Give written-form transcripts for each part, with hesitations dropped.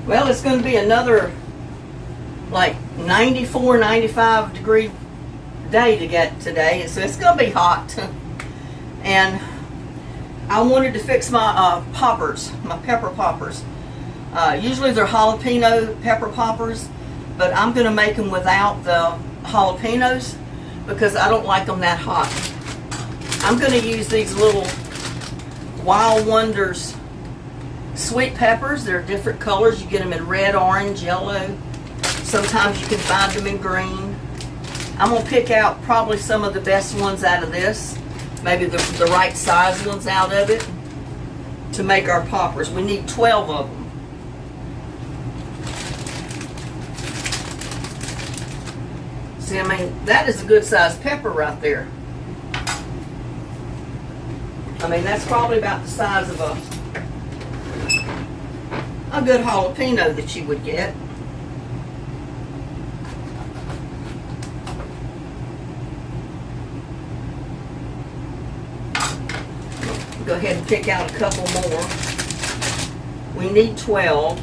Well, it's going to be another like 94, 95 degree day to get today, so it's going to be hot. And I wanted to fix my poppers, my pepper poppers. Usually they're jalapeno pepper poppers, but I'm going to make them without the jalapenos because I don't like them that hot. I'm going to use these little Wild Wonders sweet peppers. They're different colors. You get them in red, orange, yellow. Sometimes you can find them in green. I'm going to pick out probably some of the best ones out of this. Maybe the right size ones out of it to make our poppers. We need 12 of them. See, I mean, that is a good size pepper right there. I mean, that's probably about the size of a good jalapeno that you would get. Go ahead and pick out a couple more. We need 12.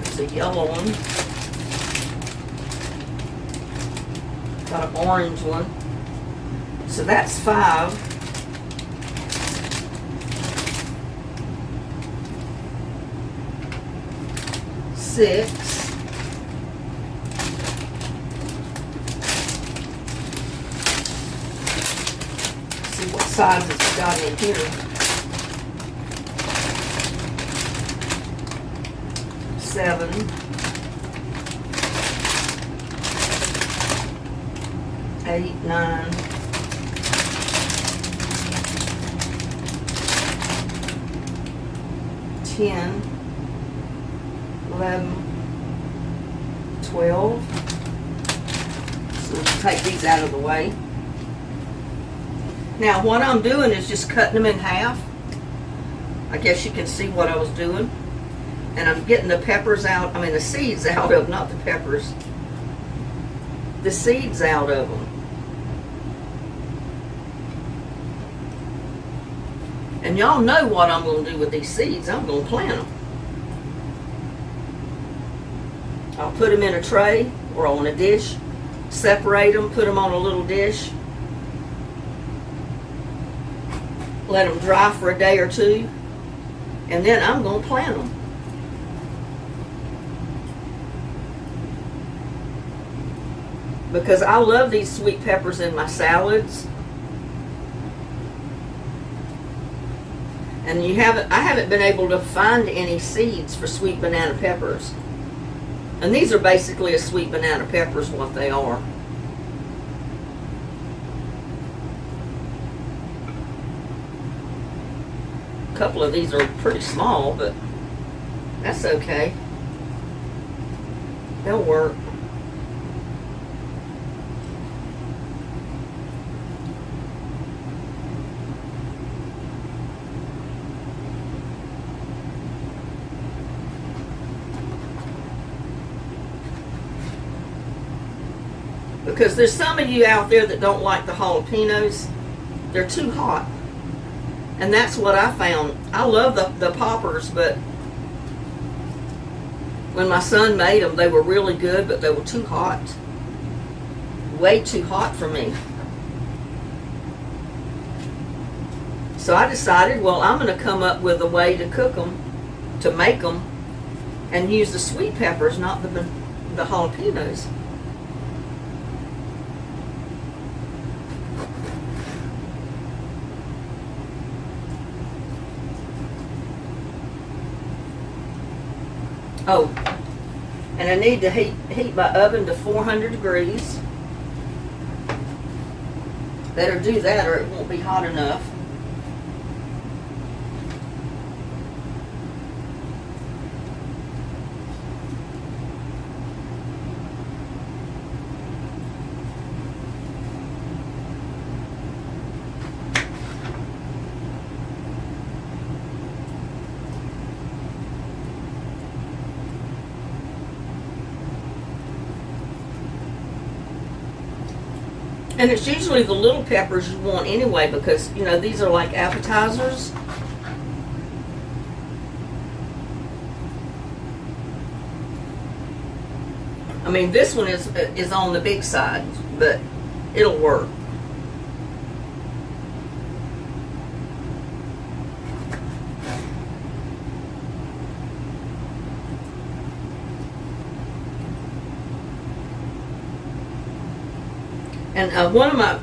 There's a yellow one. Got an orange one. So that's 5. 6. See what sizes we got in here. 7. 8, 9. 10, 11, 12. So let's take these out of the way. Now what I'm doing is just cutting them in half. I guess you can see what I was doing. And I'm getting the peppers out, I mean the seeds out of, not the peppers. The seeds out of them. And y'all know what I'm going to do with these seeds. I'm going to plant them. I'll put them in a tray or on a dish, separate them, put them on a little dish, let them dry for a day or two, and then I'm going to plant them. Because I love these sweet peppers in my salads. And I haven't been able to find any seeds for sweet banana peppers. And these are basically a sweet banana pepper is what they are. A couple of these are pretty small, but that's okay. They'll work. Because there's some of you out there that don't like the jalapenos. They're too hot. And that's what I found. I love the poppers, but when my son made them, they were really good, but they were too hot. Way too hot for me. So I decided, well, I'm going to come up with a way to cook them, to make them, and use the sweet peppers, not the jalapenos. Oh, and I need to heat my oven to 400 degrees. Better do that or it won't be hot enough. And it's usually the little peppers you want anyway, because, you know, these are like appetizers. I mean, this one is on the big side, but it'll work. And one of my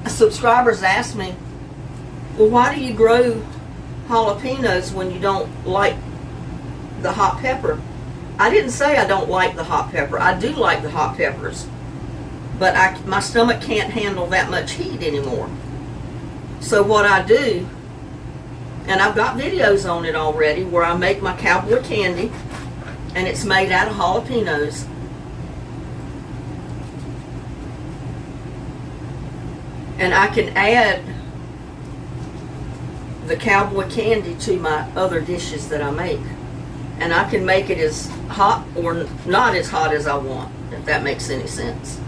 subscribers asked me, well, why do you grow jalapenos when you don't like the hot pepper? I didn't say I don't like the hot pepper. I do like the hot peppers. But my stomach can't handle that much heat anymore. So what I do, and I've got videos on it already, where I make my cowboy candy, and it's made out of jalapenos. And I can add the cowboy candy to my other dishes that I make. And I can make it as hot or not as hot as I want, if that makes any sense.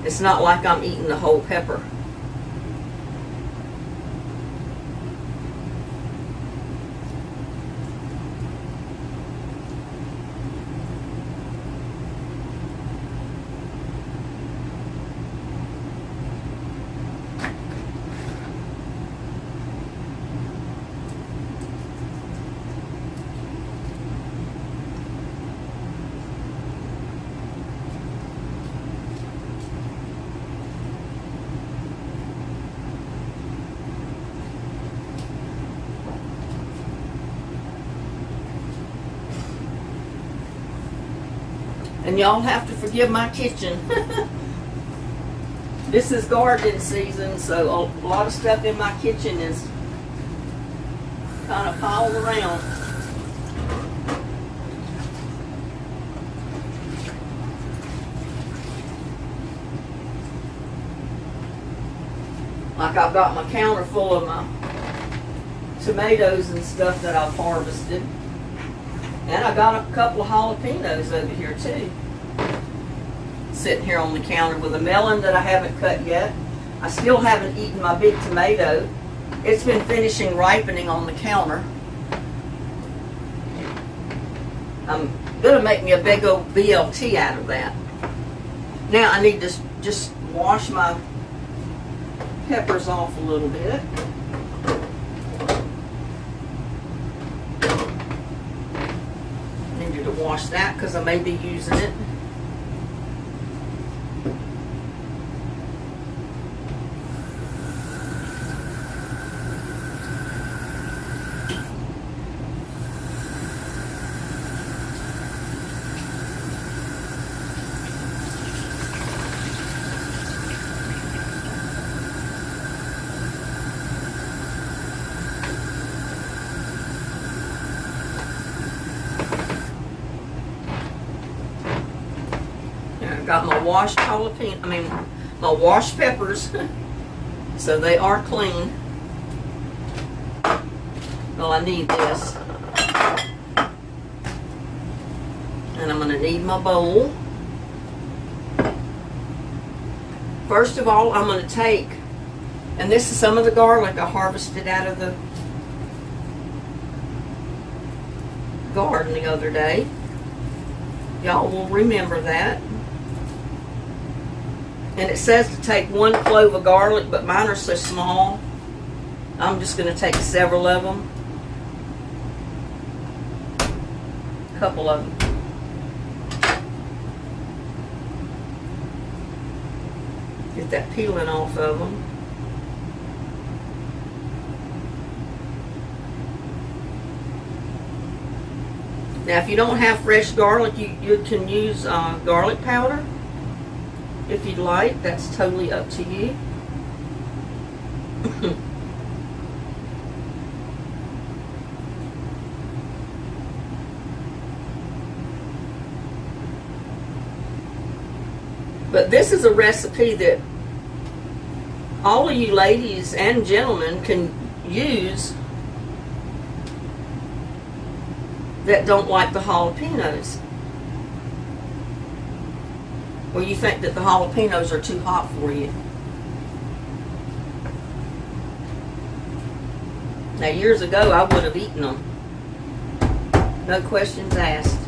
It's not like I'm eating the whole pepper. And y'all have to forgive my kitchen. This is gardening season, so a lot of stuff in my kitchen is kind of piled around. Like I've got my counter full of my tomatoes and stuff that I've harvested. And I got a couple of jalapenos over here too. Sitting here on the counter with a melon that I haven't cut yet. I still haven't eaten my big tomato. It's been finishing ripening on the counter. I'm gonna make me a big old BLT out of that. Now I need to just wash my peppers off a little bit. Needed to wash that because I may be using it. Got my washed jalapeno, my washed peppers, so they are clean. Well, I need this. And I'm going to need my bowl. First of all, I'm going to take, and this is some of the garlic I harvested out of the garden the other day. Y'all will remember that. And it says to take 1 clove of garlic, but mine are so small, I'm just going to take several of them. A couple of them. Get that peeling off of them. Now, if you don't have fresh garlic, you can use garlic powder. If you'd like, that's totally up to you. But this is a recipe that all of you ladies and gentlemen can use that don't like the jalapenos. Or you think that the jalapenos are too hot for you? Now, years ago, I would have eaten them. No questions asked.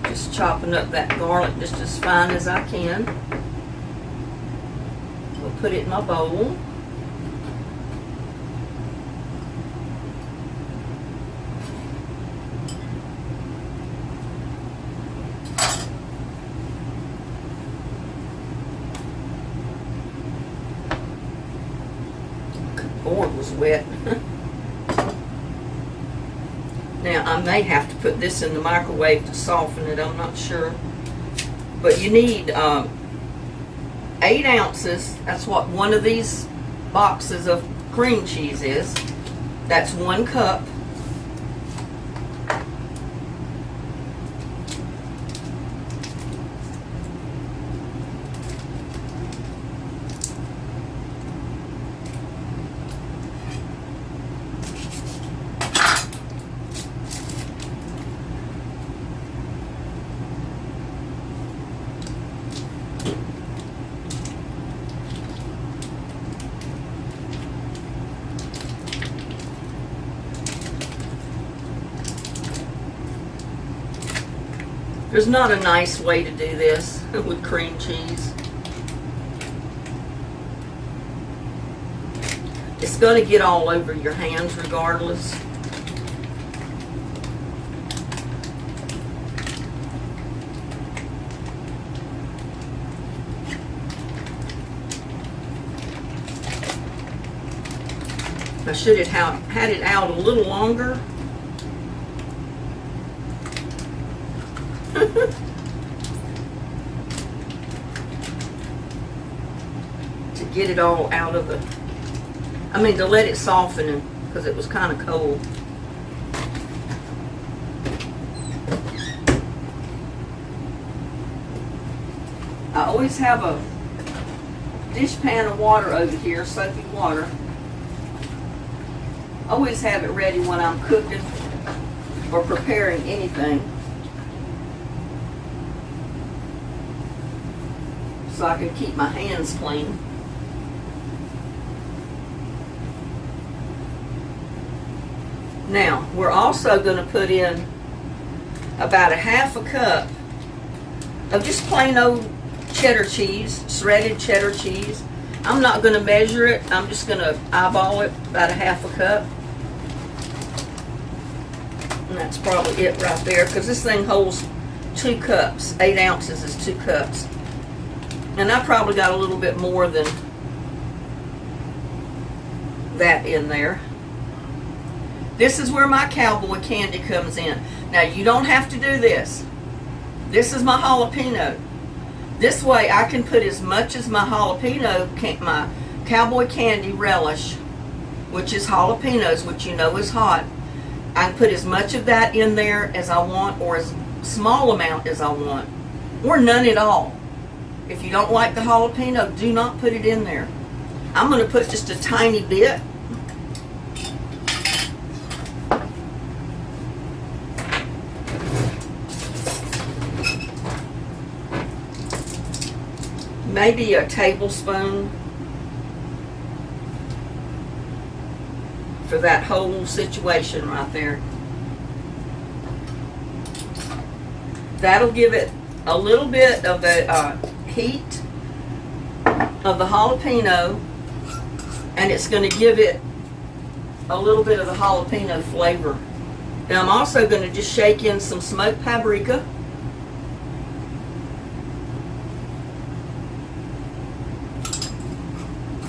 Just chopping up that garlic just as fine as I can. We'll put it in my bowl. Board was wet. Now, I may have to put this in the microwave to soften it, I'm not sure. But you need 8 ounces. That's what one of these boxes of cream cheese is. That's 1 cup. There's not a nice way to do this with cream cheese. It's going to get all over your hands regardless. I should have had it out a little longer. To get it all out of to let it soften because it was kind of cold. I always have a dish pan of water over here, soapy water. Always have it ready when I'm cooking or preparing anything, so I can keep my hands clean. Now, we're also going to put in about a half a cup of just plain old cheddar cheese, shredded cheddar cheese. I'm not going to measure it. I'm just going to eyeball it, about a half a cup. And that's probably it right there, because this thing holds 2 cups. 8 ounces is 2 cups. And I probably got a little bit more than that in there. This is where my cowboy candy comes in. Now, you don't have to do this. This is my jalapeno. This way I can put as much as my jalapeno, my cowboy candy relish, which is jalapenos, which you know is hot. I can put as much of that in there as I want, or as small amount as I want, or none at all. If you don't like the jalapeno, do not put it in there. I'm going to put just a tiny bit. Maybe a tablespoon for that whole situation right there. That'll give it a little bit of the heat of the jalapeno, and it's going to give it a little bit of the jalapeno flavor. Now I'm also going to just shake in some smoked paprika.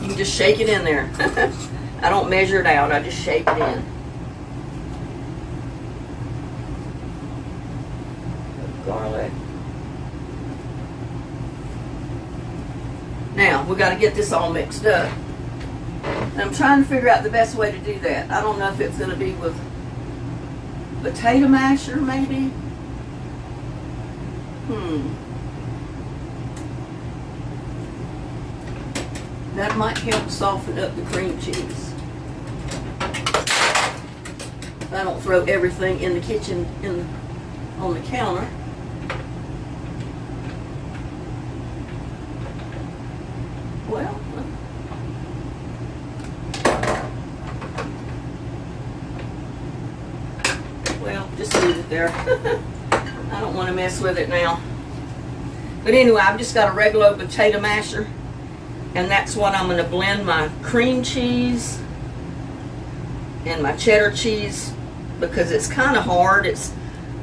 You can just shake it in there. I don't measure it out, I just shake it in. Garlic. Now, we got to get this all mixed up. And I'm trying to figure out the best way to do that. I don't know if it's going to be with potato masher, maybe. That might help soften up the cream cheese. If I don't throw everything in the kitchen on the counter. Well, just leave it there. I don't want to mess with it now. But anyway, I've just got a regular potato masher, and that's what I'm going to blend my cream cheese and my cheddar cheese, because it's kind of hard. It's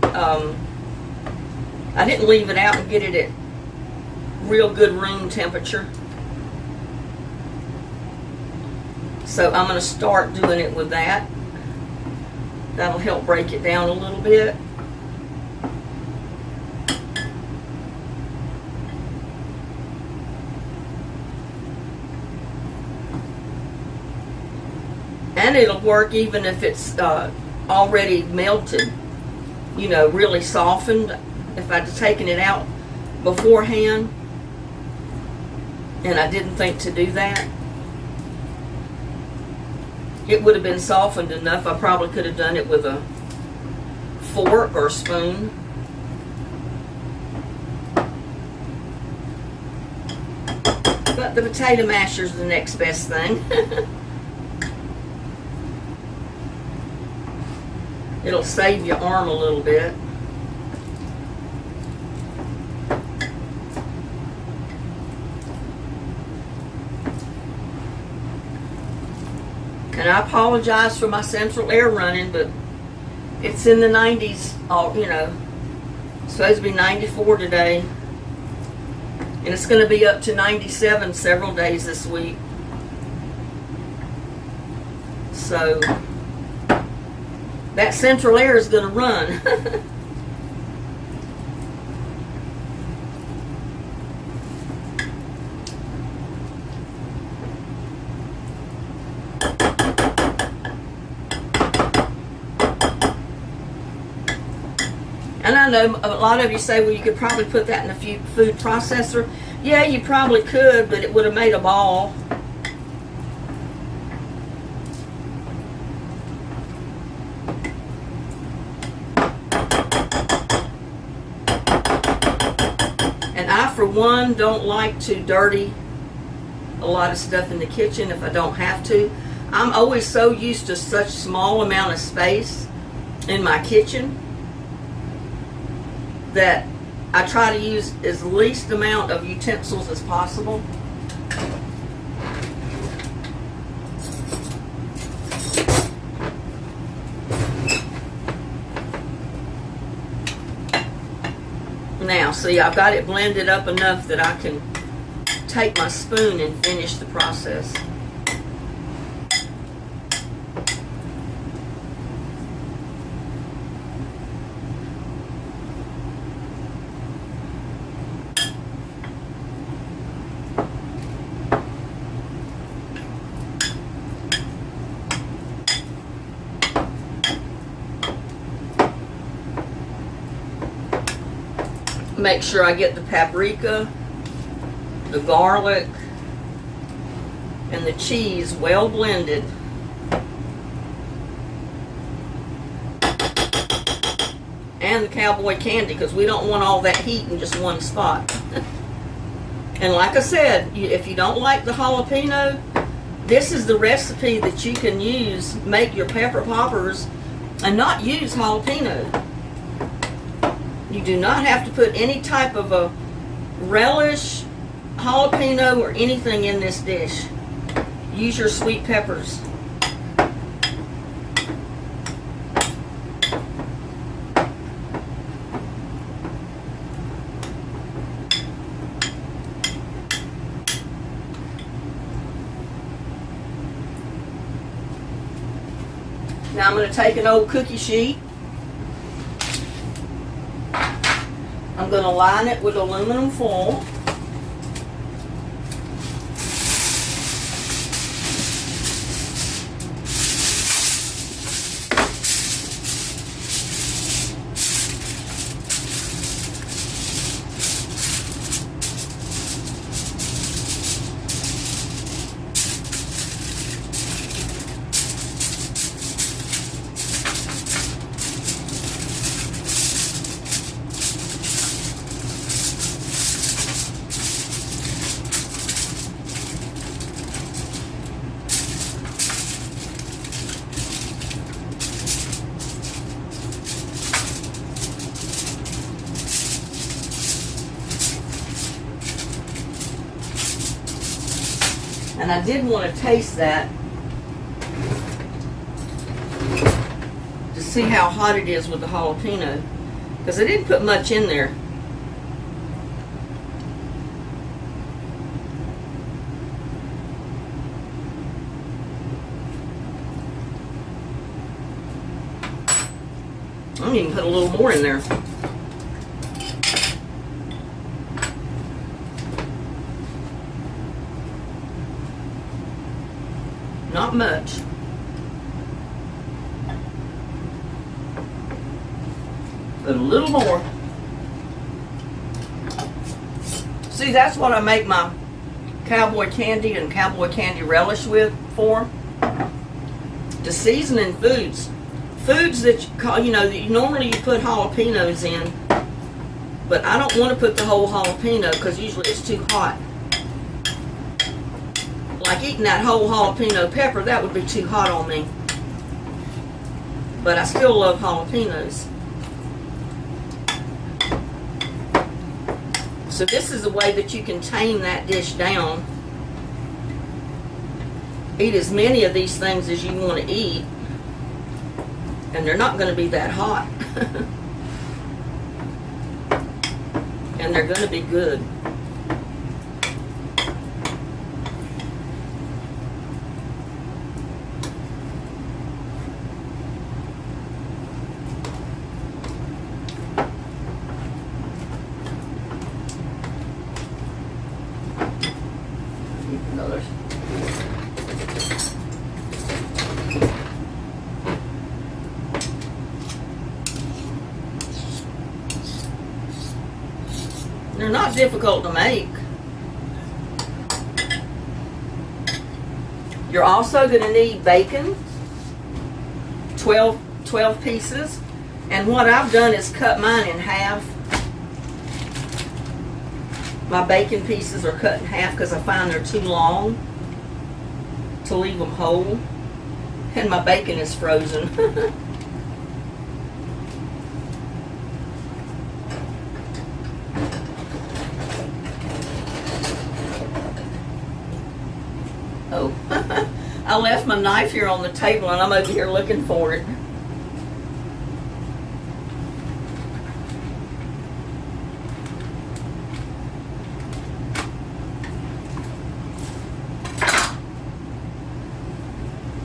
I didn't leave it out and get it at real good room temperature. So I'm going to start doing it with that. That'll help break it down a little bit. And it'll work even if it's already melted, you know, really softened. If I'd taken it out beforehand and I didn't think to do that, it would have been softened enough. I probably could have done it with a fork or spoon. But the potato masher is the next best thing. It'll save your arm a little bit. And I apologize for my central air running, but it's in the 90s, you know. It's supposed to be 94 today. And it's going to be up to 97 several days this week. So that central air is going to run. And I know a lot of you say, well, you could probably put that in a food processor. Yeah, you probably could, but it would have made a ball. And I, for one, don't like to dirty a lot of stuff in the kitchen if I don't have to. I'm always so used to such small amount of space in my kitchen that I try to use as least amount of utensils as possible. Now, see, I've got it blended up enough that I can take my spoon and finish the process. Make sure I get the paprika, the garlic, and the cheese well blended. And the cowboy candy, because we don't want all that heat in just one spot. And like I said, if you don't like the jalapeno, this is the recipe that you can use. Make your pepper poppers and not use jalapeno. You do not have to put any type of a relish, jalapeno, or anything in this dish. Use your sweet peppers. Now I'm going to take an old cookie sheet. I'm going to line it with aluminum foil. And I did want to taste that to see how hot it is with the jalapeno, because I didn't put much in there. I'm even put a little more in there. Not much. But a little more. See, that's what I make my cowboy candy and cowboy candy relish with for. To season in foods. Foods that normally you put jalapenos in, but I don't want to put the whole jalapeno because usually it's too hot. Like eating that whole jalapeno pepper, that would be too hot on me. But I still love jalapenos. So this is a way that you can tame that dish down. Eat as many of these things as you want to eat. And they're not going to be that hot. And they're going to be good. They're not difficult to make. You're also going to need bacon, 12 pieces. And what I've done is cut mine in half. My bacon pieces are cut in half because I find they're too long to leave them whole. And my bacon is frozen. Oh, I left my knife here on the table and I'm over here looking for it.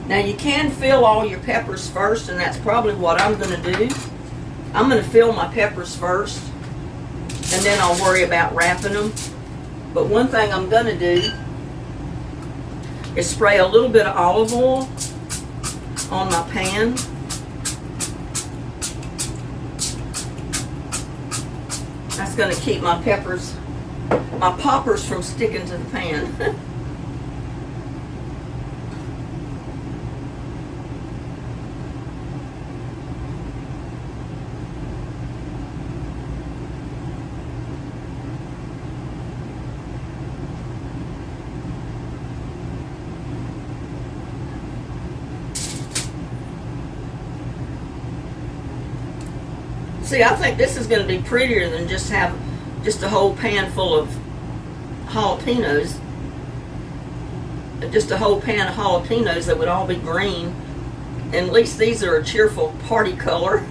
Now you can fill all your peppers first, and that's probably what I'm going to do. I'm going to fill my peppers first, and then I'll worry about wrapping them. But one thing I'm going to do is spray a little bit of olive oil on my pan. That's going to keep my peppers, my poppers from sticking to the pan. See, I think this is going to be prettier than just have just a whole pan full of jalapenos. Just a whole pan of jalapenos that would all be green. And at least these are a cheerful party color.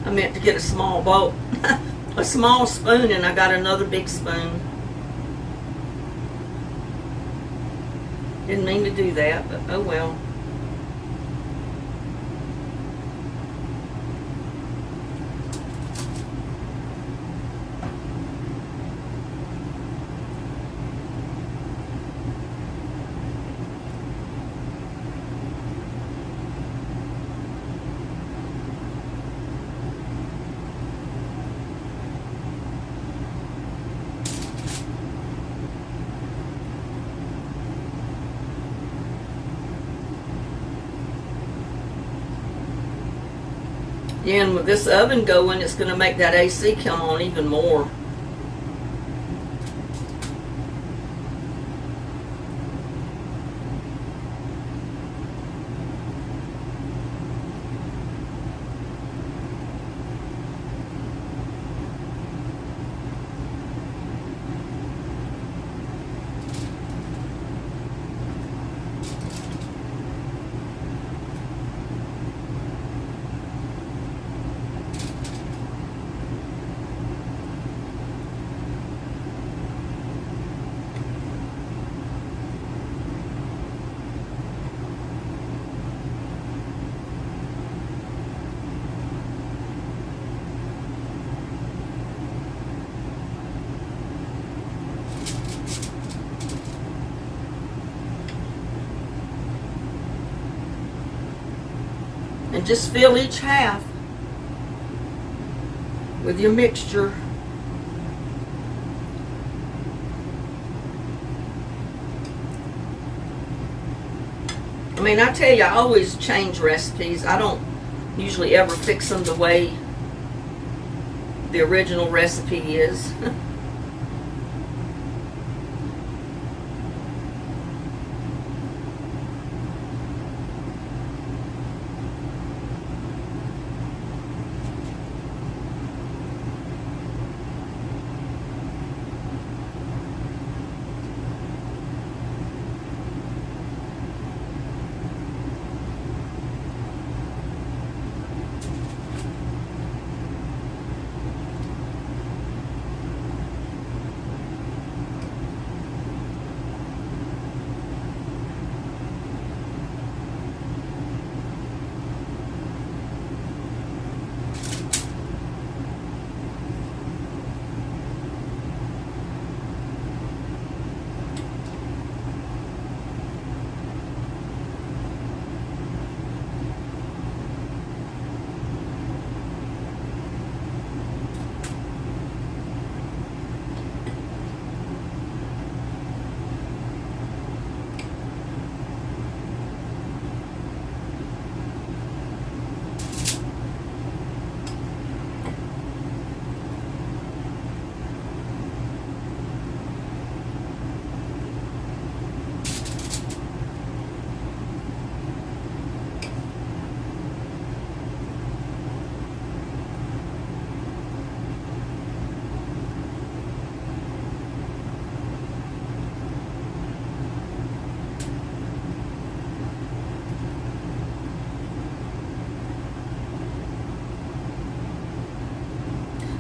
I meant to get a small bowl, a small spoon, and I got another big spoon. Didn't mean to do that, but oh well. Yeah, and with this oven going, it's going to make that AC come on even more. And just fill each half with your mixture. I mean, I tell you, I always change recipes. I don't usually ever fix them the way the original recipe is.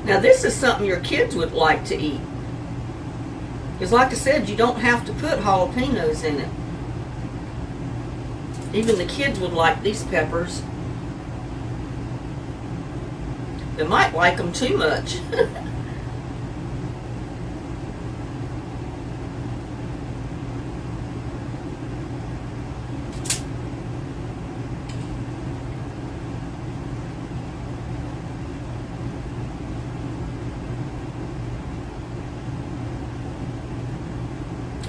Now this is something your kids would like to eat. Because like I said, you don't have to put jalapenos in it. Even the kids would like these peppers. They might like them too much.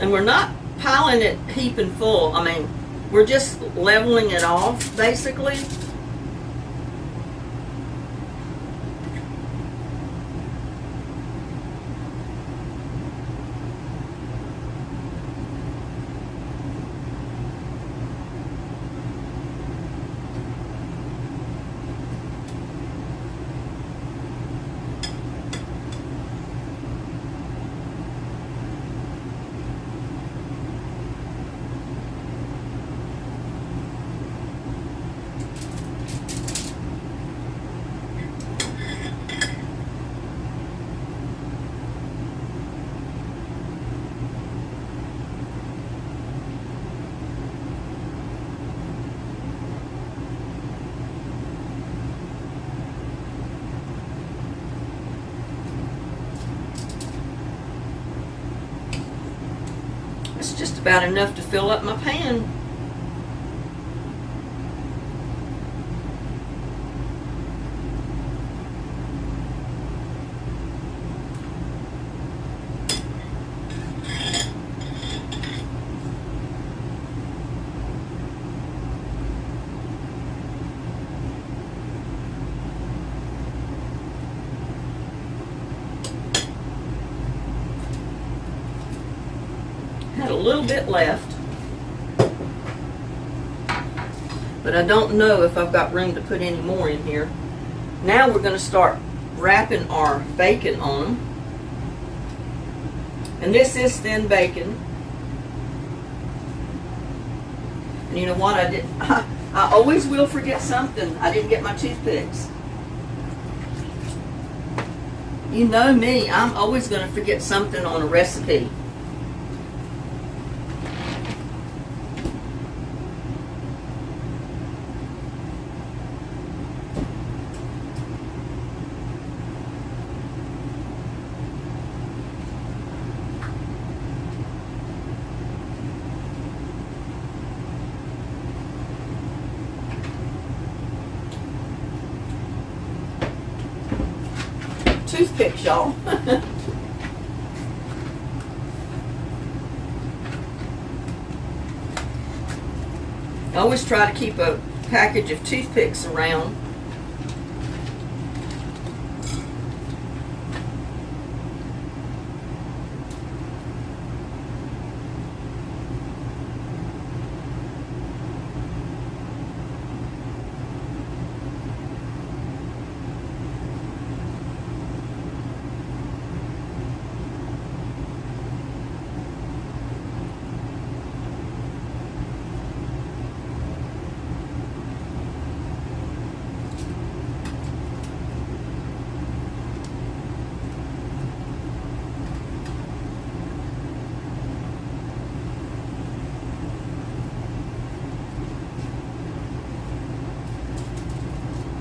And we're not piling it heaping full. I mean, we're just leveling it off, basically. It's just about enough to fill up my pan. Had a little bit left, but I don't know if I've got room to put any more in here. Now we're going to start wrapping our bacon on them. And this is thin bacon. And you know what? I always will forget something. I didn't get my toothpicks. You know me, I'm always going to forget something on a recipe. Toothpicks, y'all. I always try to keep a package of toothpicks around.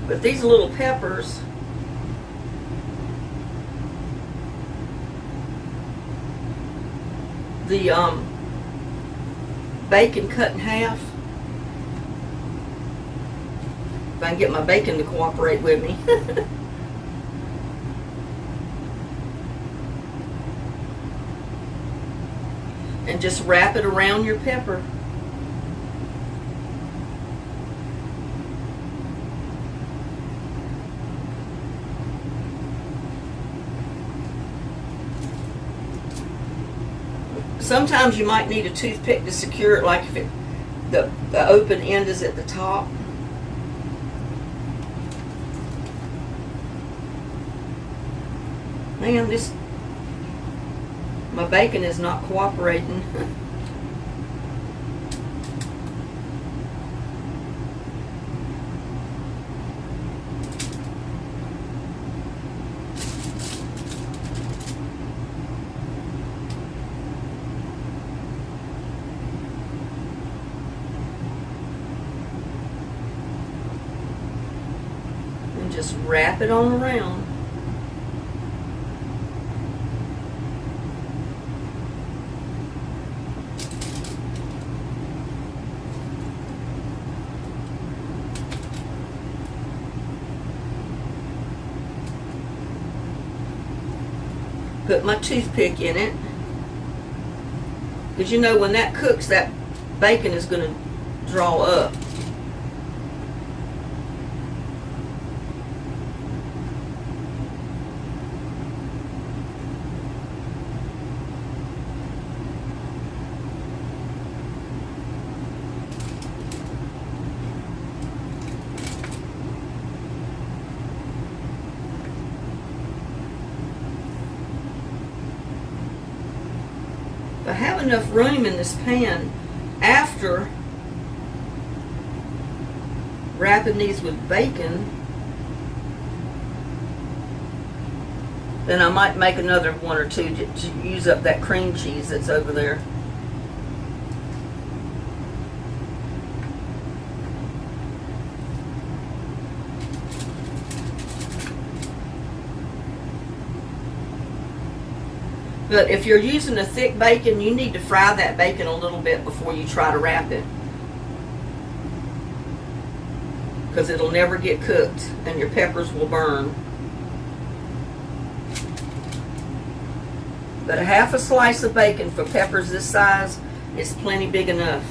But these little peppers, the bacon cut in half. If I can get my bacon to cooperate with me. And just wrap it around your pepper. Sometimes you might need a toothpick to secure it, like if the open end is at the top. Man, my bacon is not cooperating. Just wrap it on around. Put my toothpick in it. Because you know when that cooks, that bacon is going to draw up. I have enough room in this pan after wrapping these with bacon, then I might make another one or two to use up that cream cheese that's over there. But if you're using a thick bacon, you need to fry that bacon a little bit before you try to wrap it. Because it'll never get cooked and your peppers will burn. But a half a slice of bacon for peppers this size is plenty big enough.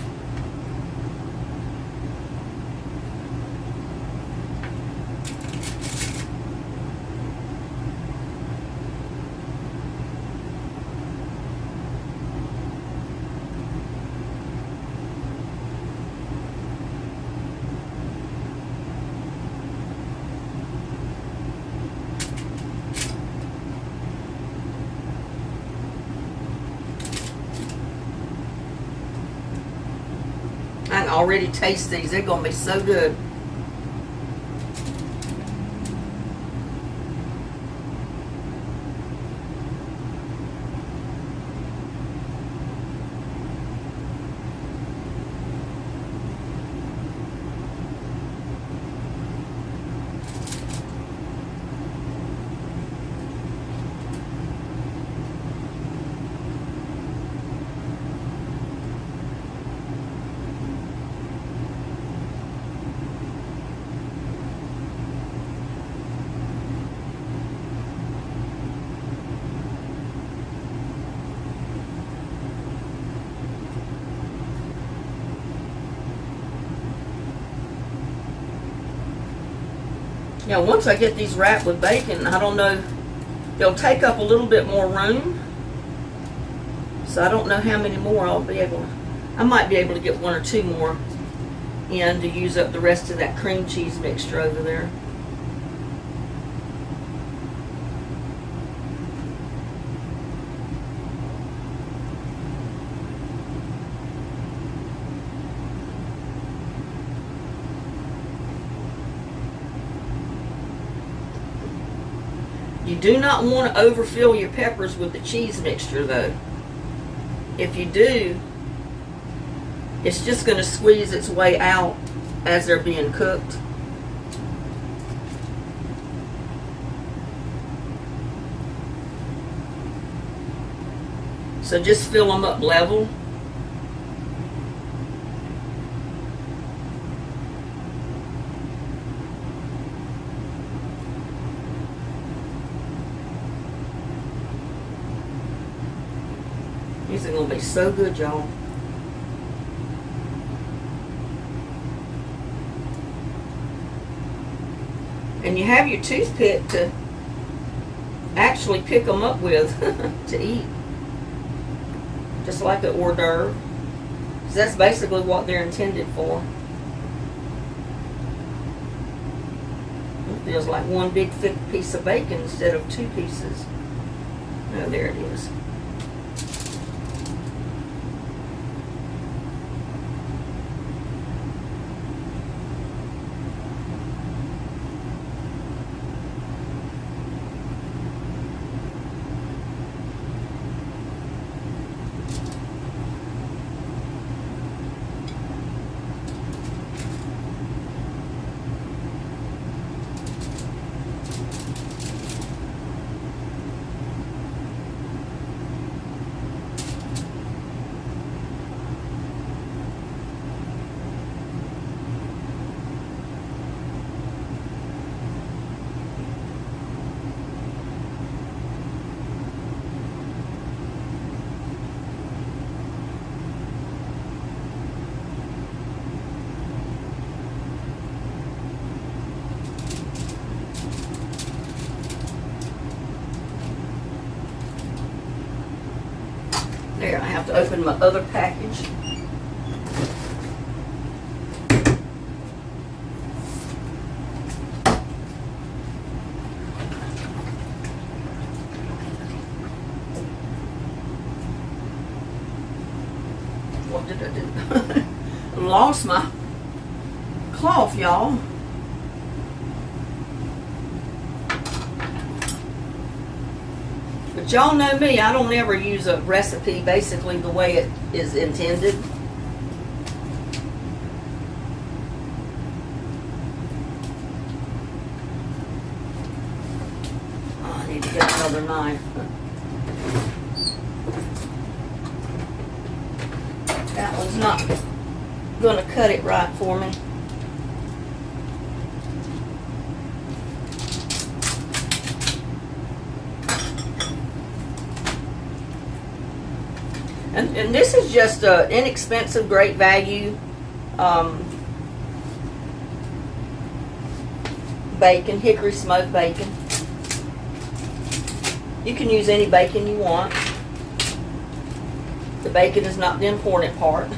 already taste these. They're going to be so good. Now, once I get these wrapped with bacon, I don't know, they'll take up a little bit more room. So I don't know how many more I'll be able to, I might be able to get 1 or 2 more in to use up the rest of that cream cheese mixture over there. You do not want to overfill your peppers with the cheese mixture though. If you do, it's just going to squeeze its way out as they're being cooked. So just fill them up level. These are going to be so good, y'all. And you have your toothpick to actually pick them up with to eat. Just like the hors d'oeuvre. Because that's basically what they're intended for. It feels like one big thick piece of bacon instead of 2 pieces. Oh, there it is. There, I have to open my other package. What did I do? I lost my cloth, y'all. But y'all know me, I don't ever use a recipe basically the way it is intended. Oh, I need to get another knife. That one's not going to cut it right for me. And this is just an inexpensive, great value bacon, hickory smoked bacon. You can use any bacon you want. The bacon is not the important part.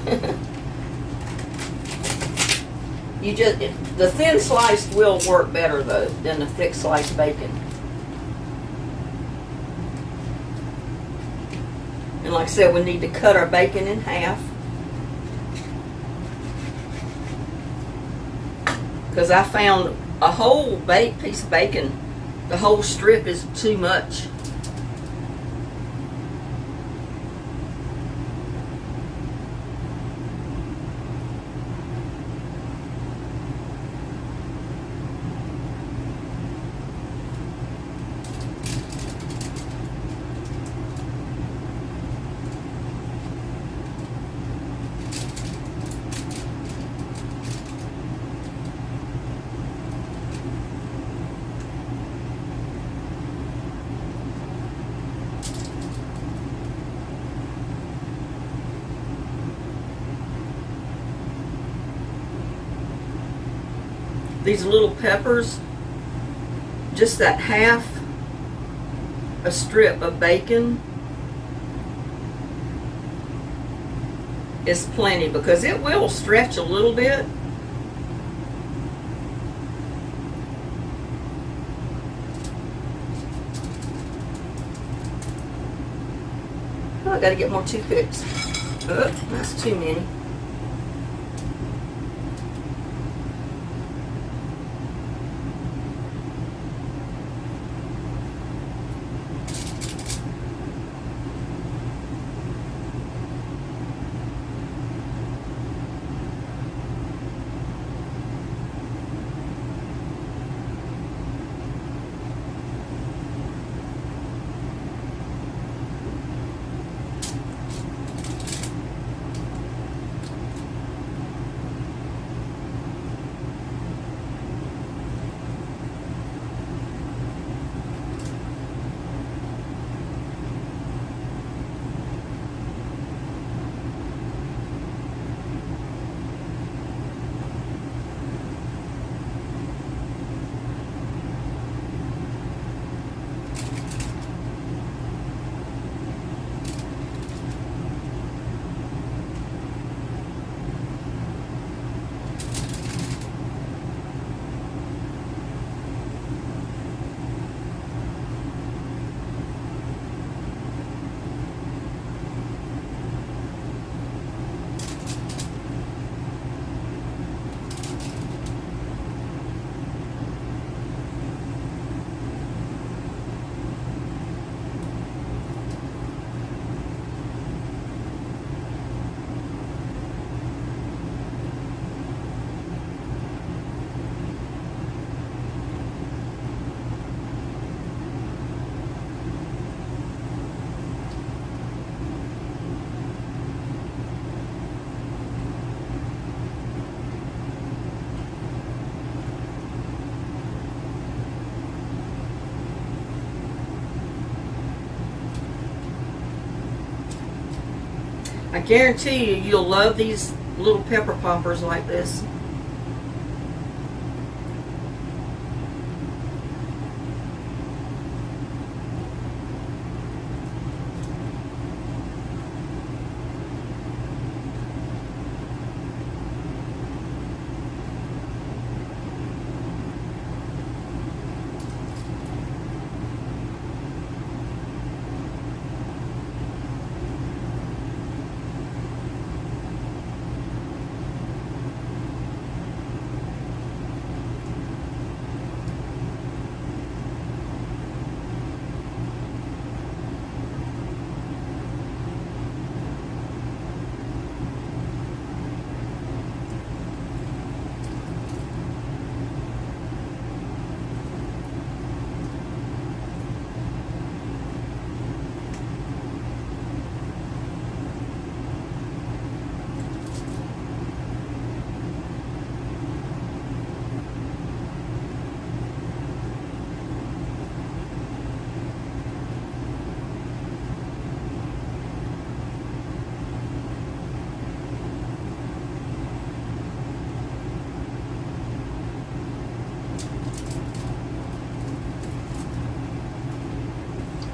The thin sliced will work better though than the thick sliced bacon. And like I said, we need to cut our bacon in half. because I found a whole piece of bacon, the whole strip is too much. These little peppers, just that half a strip of bacon is plenty, because it will stretch a little bit. Oh, I gotta get more toothpicks. Oh, that's too many. I guarantee you, you'll love these little pepper poppers like this.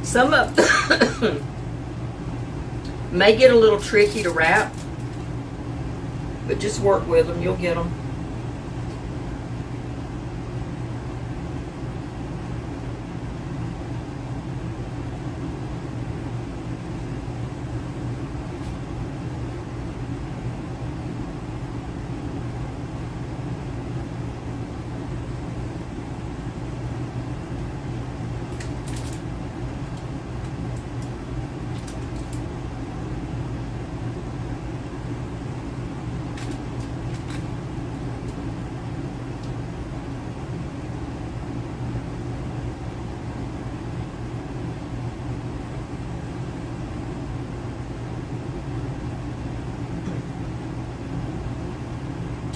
Some of may get a little tricky to wrap, but just work with them, you'll get them.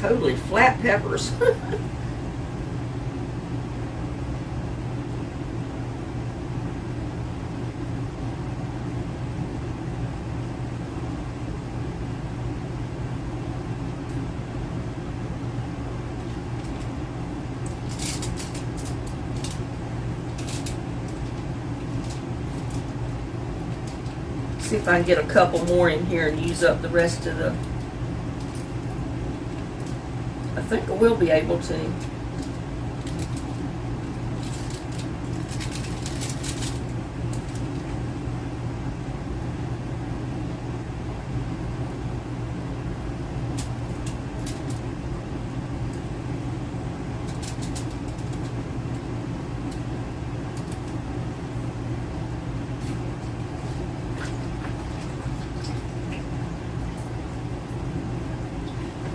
totally flat peppers. See if I can get a couple more in here and use up the rest of the... I think I will be able to.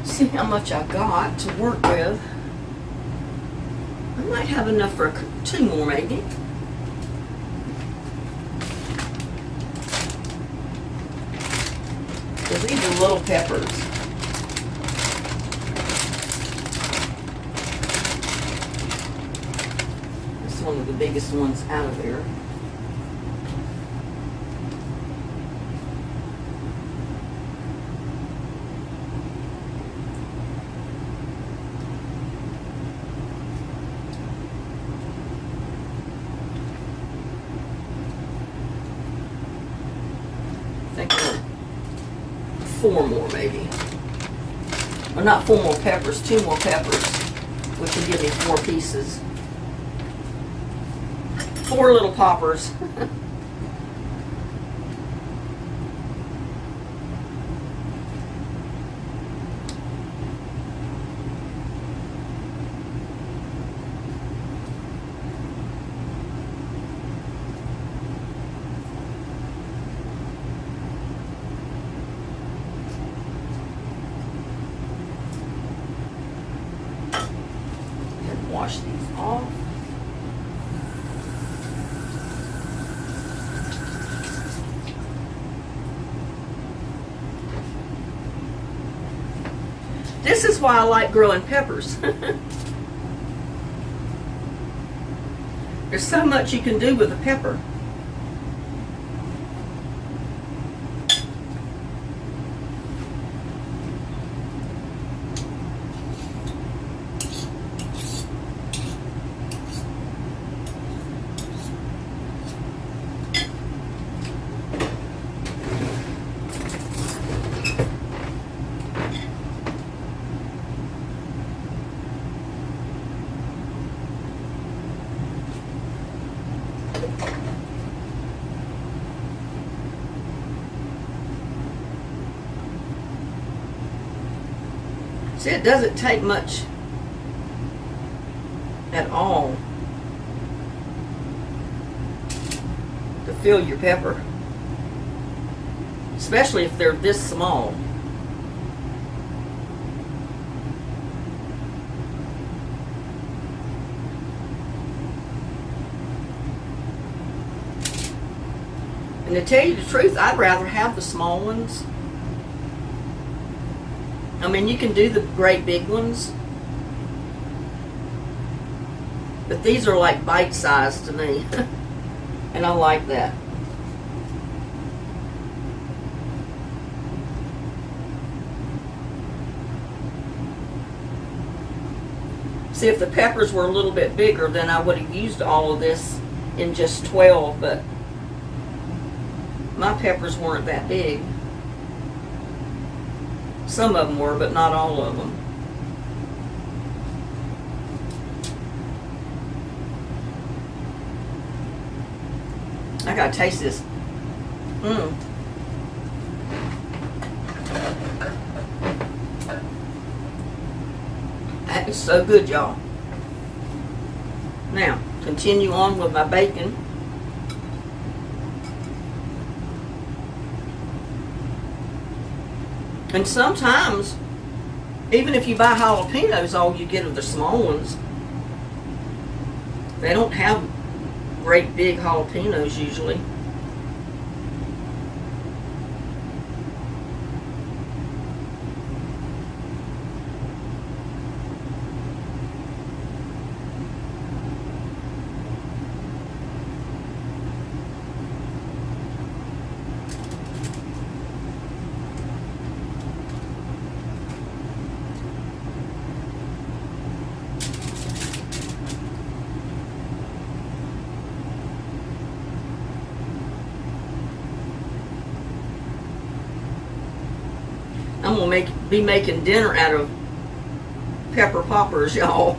See how much I got to work with. I might have enough for 2 more maybe. Because these are little peppers. It's one of the biggest ones out of there. I think 4 more maybe. Well, not 4 more peppers, 2 more peppers, which will give me 4 pieces. 4 little poppers. Wash these off. This is why I like growing peppers. There's so much you can do with a pepper. See, it doesn't take much at all to fill your pepper, especially if they're this small. And to tell you the truth, I'd rather have the small ones. I mean, you can do the great big ones, but these are like bite-sized to me, and I like that. See, if the peppers were a little bit bigger, then I would have used all of this in just 12, but my peppers weren't that big. Some of them were, but not all of them. I gotta taste this. That is so good, y'all. Now, continue on with my bacon. And sometimes, even if you buy jalapenos, all you get are the small ones. They don't have great big jalapenos usually. mom will be making dinner out of pepper poppers, y'all.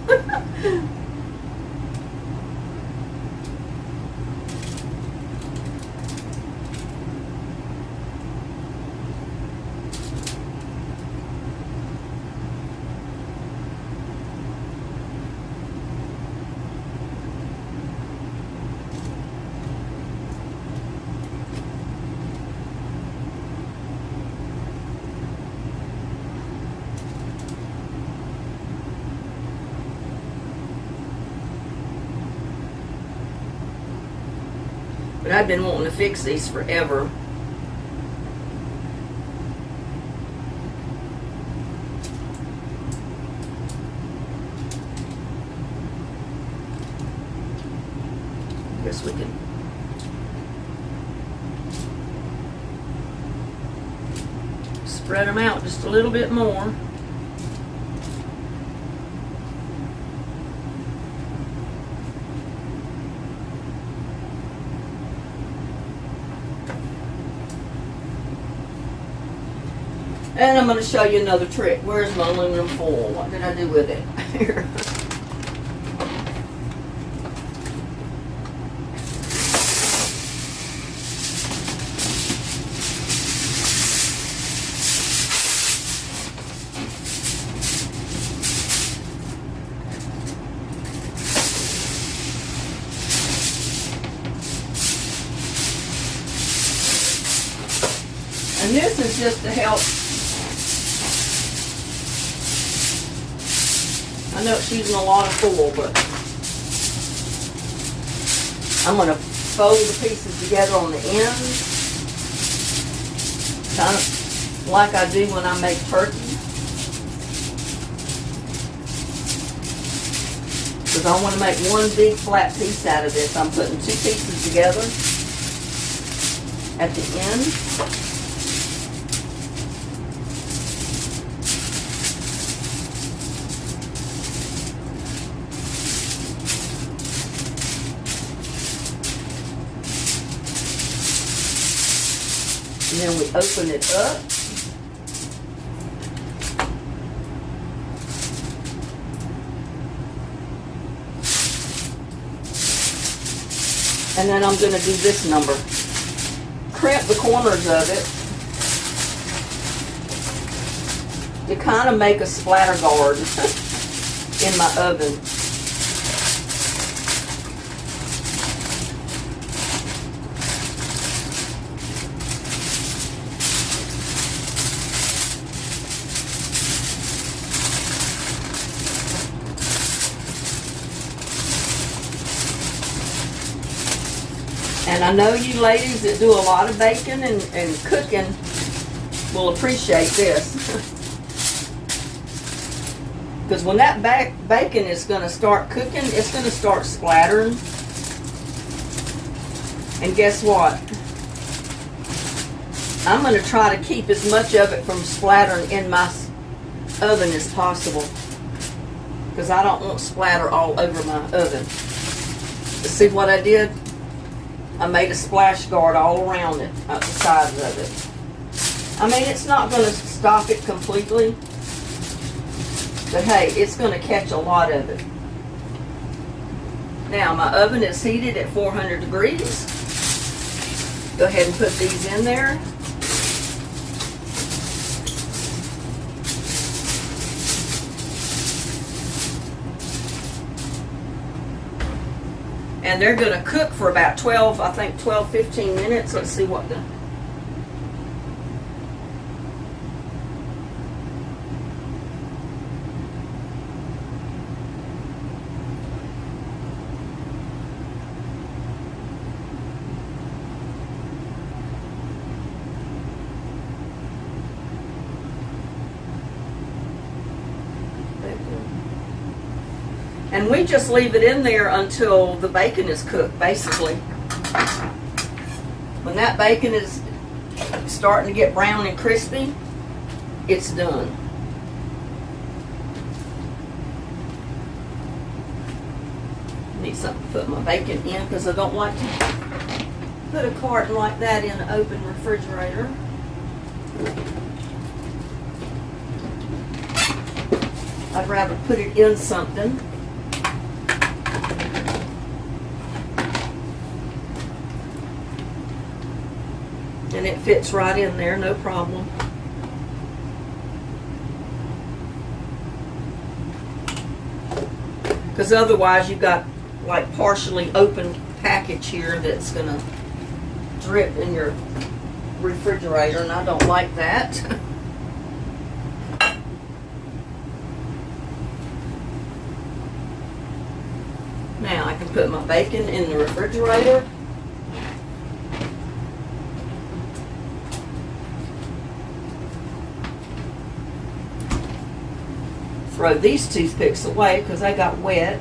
But I've been wanting to fix these forever. Guess we can spread them out just a little bit more. And I'm going to show you another trick. Where's my aluminum foil? What did I do with it? Here. And this is just to help. I know it's using a lot of foil, but I'm going to fold the pieces together on the ends, kind of like I do when I make turkey. Because I want to make one big flat piece out of this. I'm putting two pieces together at the end. And then we open it up. And then I'm going to do this number. Crimp the corners of it to kind of make a splatter guard in my oven. And I know you ladies that do a lot of baking and cooking will appreciate this. Because when that bacon is going to start cooking, it's going to start splattering. And guess what? I'm going to try to keep as much of it from splattering in my oven as possible. Because I don't want splatter all over my oven. See what I did? I made a splash guard all around it, at the sides of it. I mean, it's not going to stop it completely, but hey, it's going to catch a lot of it. Now, my oven is heated at 400 degrees. Go ahead and put these in there. And they're going to cook for about 12, 15 minutes. Let's see what the... And we just leave it in there until the bacon is cooked, basically. When that bacon is starting to get brown and crispy, it's done. Need something to put my bacon in because I don't like to put a carton like that in an open refrigerator. I'd rather put it in something. And it fits right in there, no problem. Because otherwise you've got like partially open package here that's gonna drip in your refrigerator, and I don't like that. Now I can put my bacon in the refrigerator. Throw these toothpicks away because they got wet.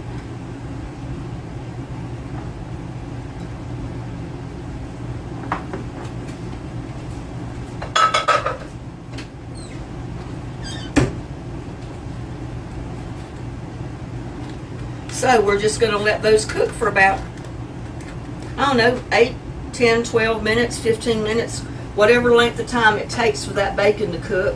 So we're just going to let those cook for about, I don't know, 8, 10, 12 minutes, 15 minutes, whatever length of time it takes for that bacon to cook.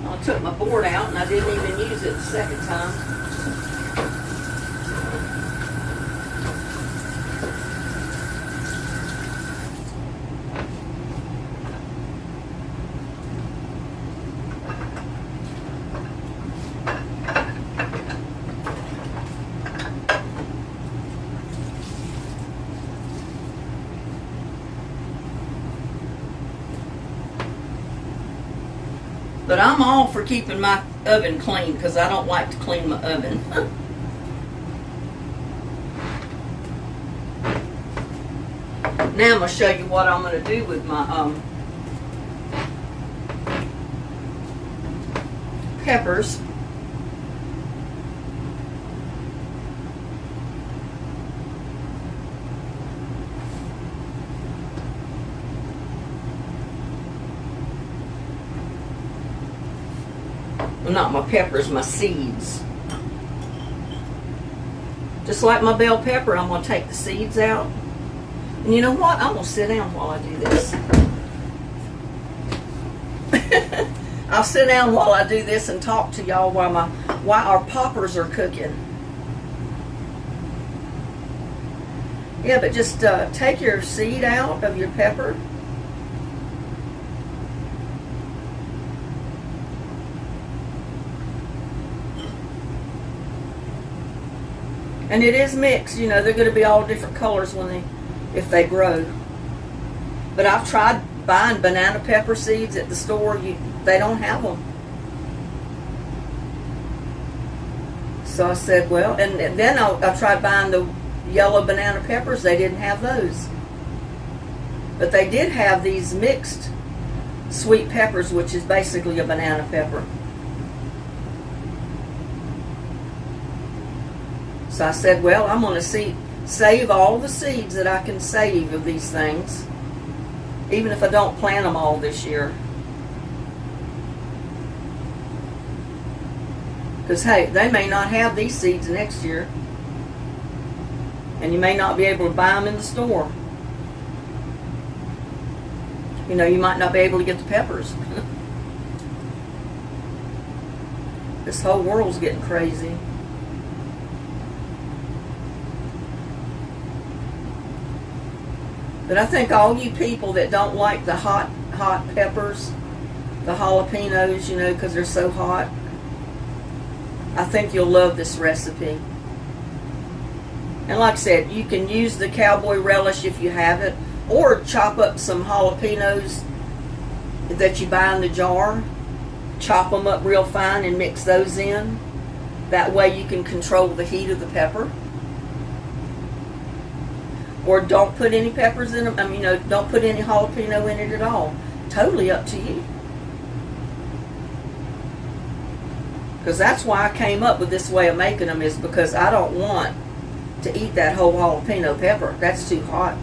I took my board out and I didn't even use it the second time. But I'm all for keeping my oven clean because I don't like to clean my oven. Now I'm going to show you what I'm going to do with my peppers. Well, not my peppers, my seeds. Just like my bell pepper, I'm going to take the seeds out. And you know what? I'm going to sit down while I do this. I'll sit down while I do this and talk to y'all while our poppers are cooking. Yeah, but just take your seed out of your pepper. And it is mixed, you know, they're going to be all different colors if they grow. But I've tried buying banana pepper seeds at the store. They don't have them. So I said, well, and then I tried buying the yellow banana peppers. They didn't have those. But they did have these mixed sweet peppers, which is basically a banana pepper. So I said, well, I'm going to save all the seeds that I can save of these things, even if I don't plant them all this year. Because, hey, they may not have these seeds next year. And you may not be able to buy them in the store. You know, you might not be able to get the peppers. This whole world's getting crazy. But I think all you people that don't like the hot peppers, the jalapenos, you know, because they're so hot, I think you'll love this recipe. And like I said, you can use the cowboy relish if you have it, or chop up some jalapenos that you buy in the jar, chop them up real fine and mix those in. That way you can control the heat of the pepper. Or don't put any peppers in them. I mean, you know, don't put any jalapeno in it at all. Totally up to you. Because that's why I came up with this way of making them, is because I don't want to eat that whole jalapeno pepper. That's too hot.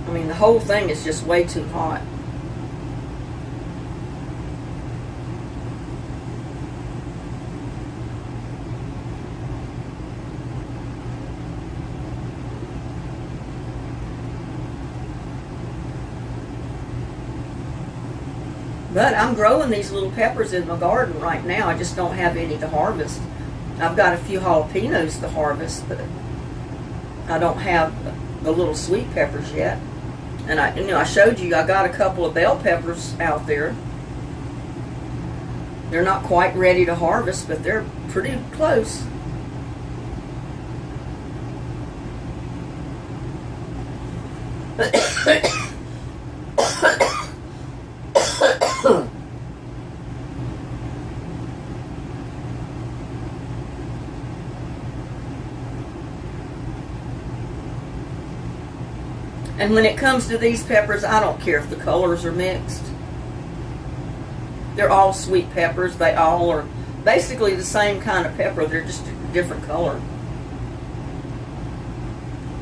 I mean, the whole thing is just way too hot. But I'm growing these little peppers in my garden right now. I just don't have any to harvest. I've got a few jalapenos to harvest, but I don't have the little sweet peppers yet. And I showed you I got a couple of bell peppers out there. They're not quite ready to harvest, but they're pretty close. And when it comes to these peppers, I don't care if the colors are mixed. They're all sweet peppers. They all are basically the same kind of pepper. They're just a different color.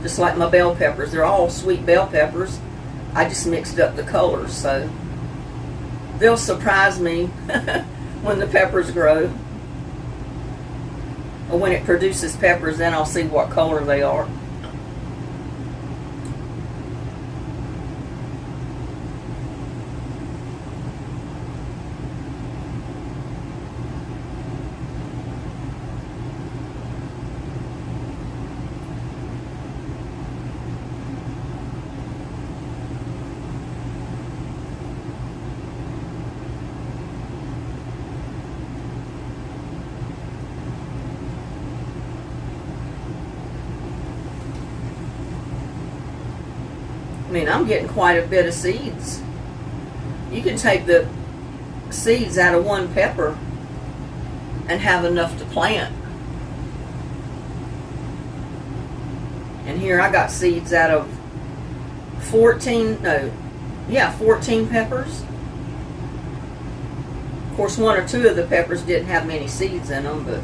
Just like my bell peppers. They're all sweet bell peppers. I just mixed up the colors, so they'll surprise me when the peppers grow. Or when it produces peppers, then I'll see what color they are. I mean, I'm getting quite a bit of seeds. You can take the seeds out of one pepper and have enough to plant. And here I got seeds out of 14 peppers. Of course, one or two of the peppers didn't have many seeds in them, but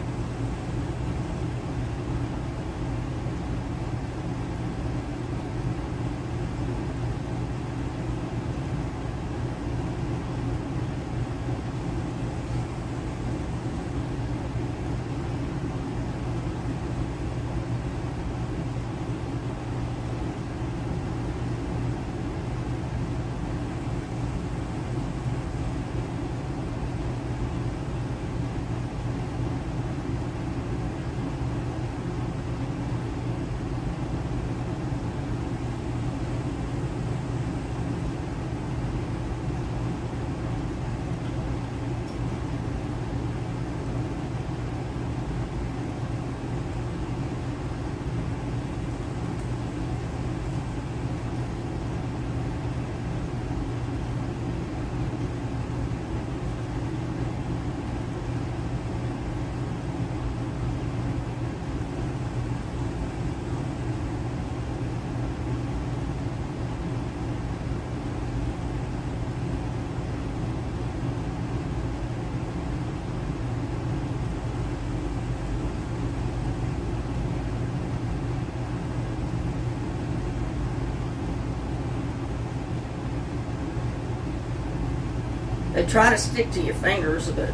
they try to stick to your fingers, but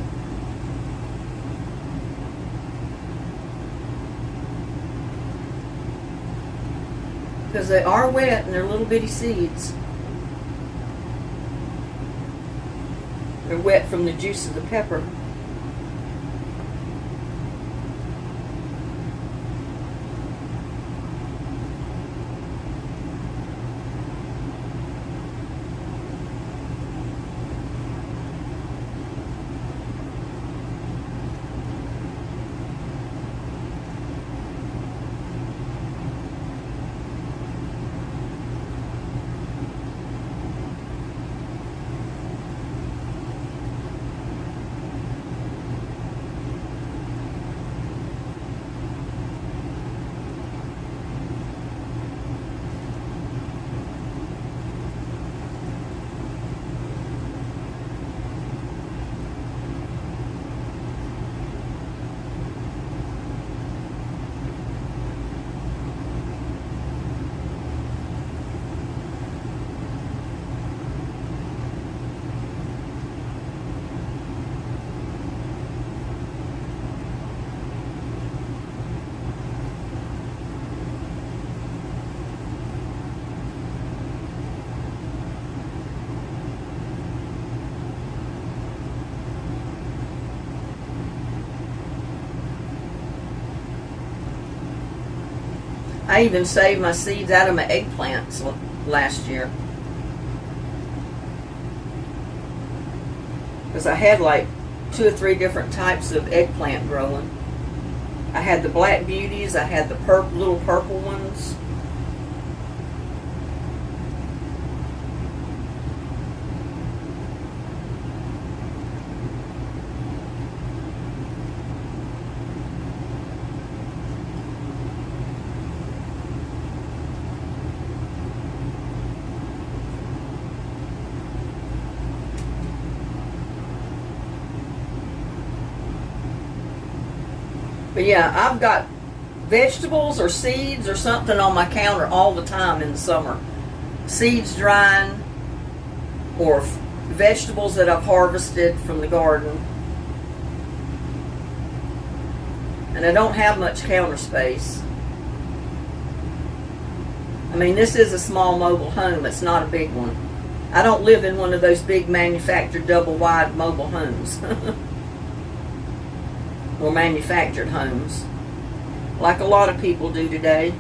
because they are wet and they're little bitty seeds. They're wet from the juice of the pepper. I even saved my seeds out of my eggplants last year. Because I had like 2 or 3 different types of eggplant growing. I had the black beauties, I had the little purple ones. But yeah, I've got vegetables or seeds or something on my counter all the time in the summer. Seeds drying or vegetables that I've harvested from the garden. And I don't have much counter space. I mean, this is a small mobile home. It's not a big one. I don't live in one of those big manufactured double wide mobile homes. Or manufactured homes, like a lot of people do today.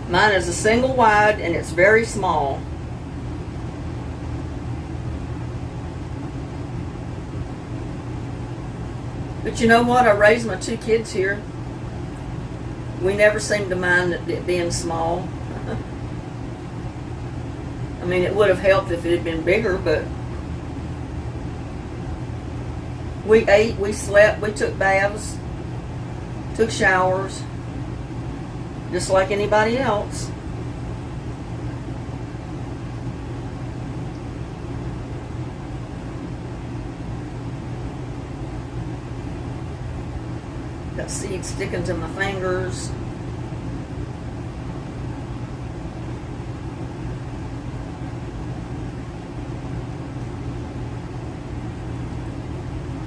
Mine is a single wide and it's very small. But you know what? I raised my 2 kids here. We never seemed to mind it being small. I mean, it would have helped if it had been bigger, but we ate, we slept, we took baths, took showers, just like anybody else. Got seeds sticking to my fingers.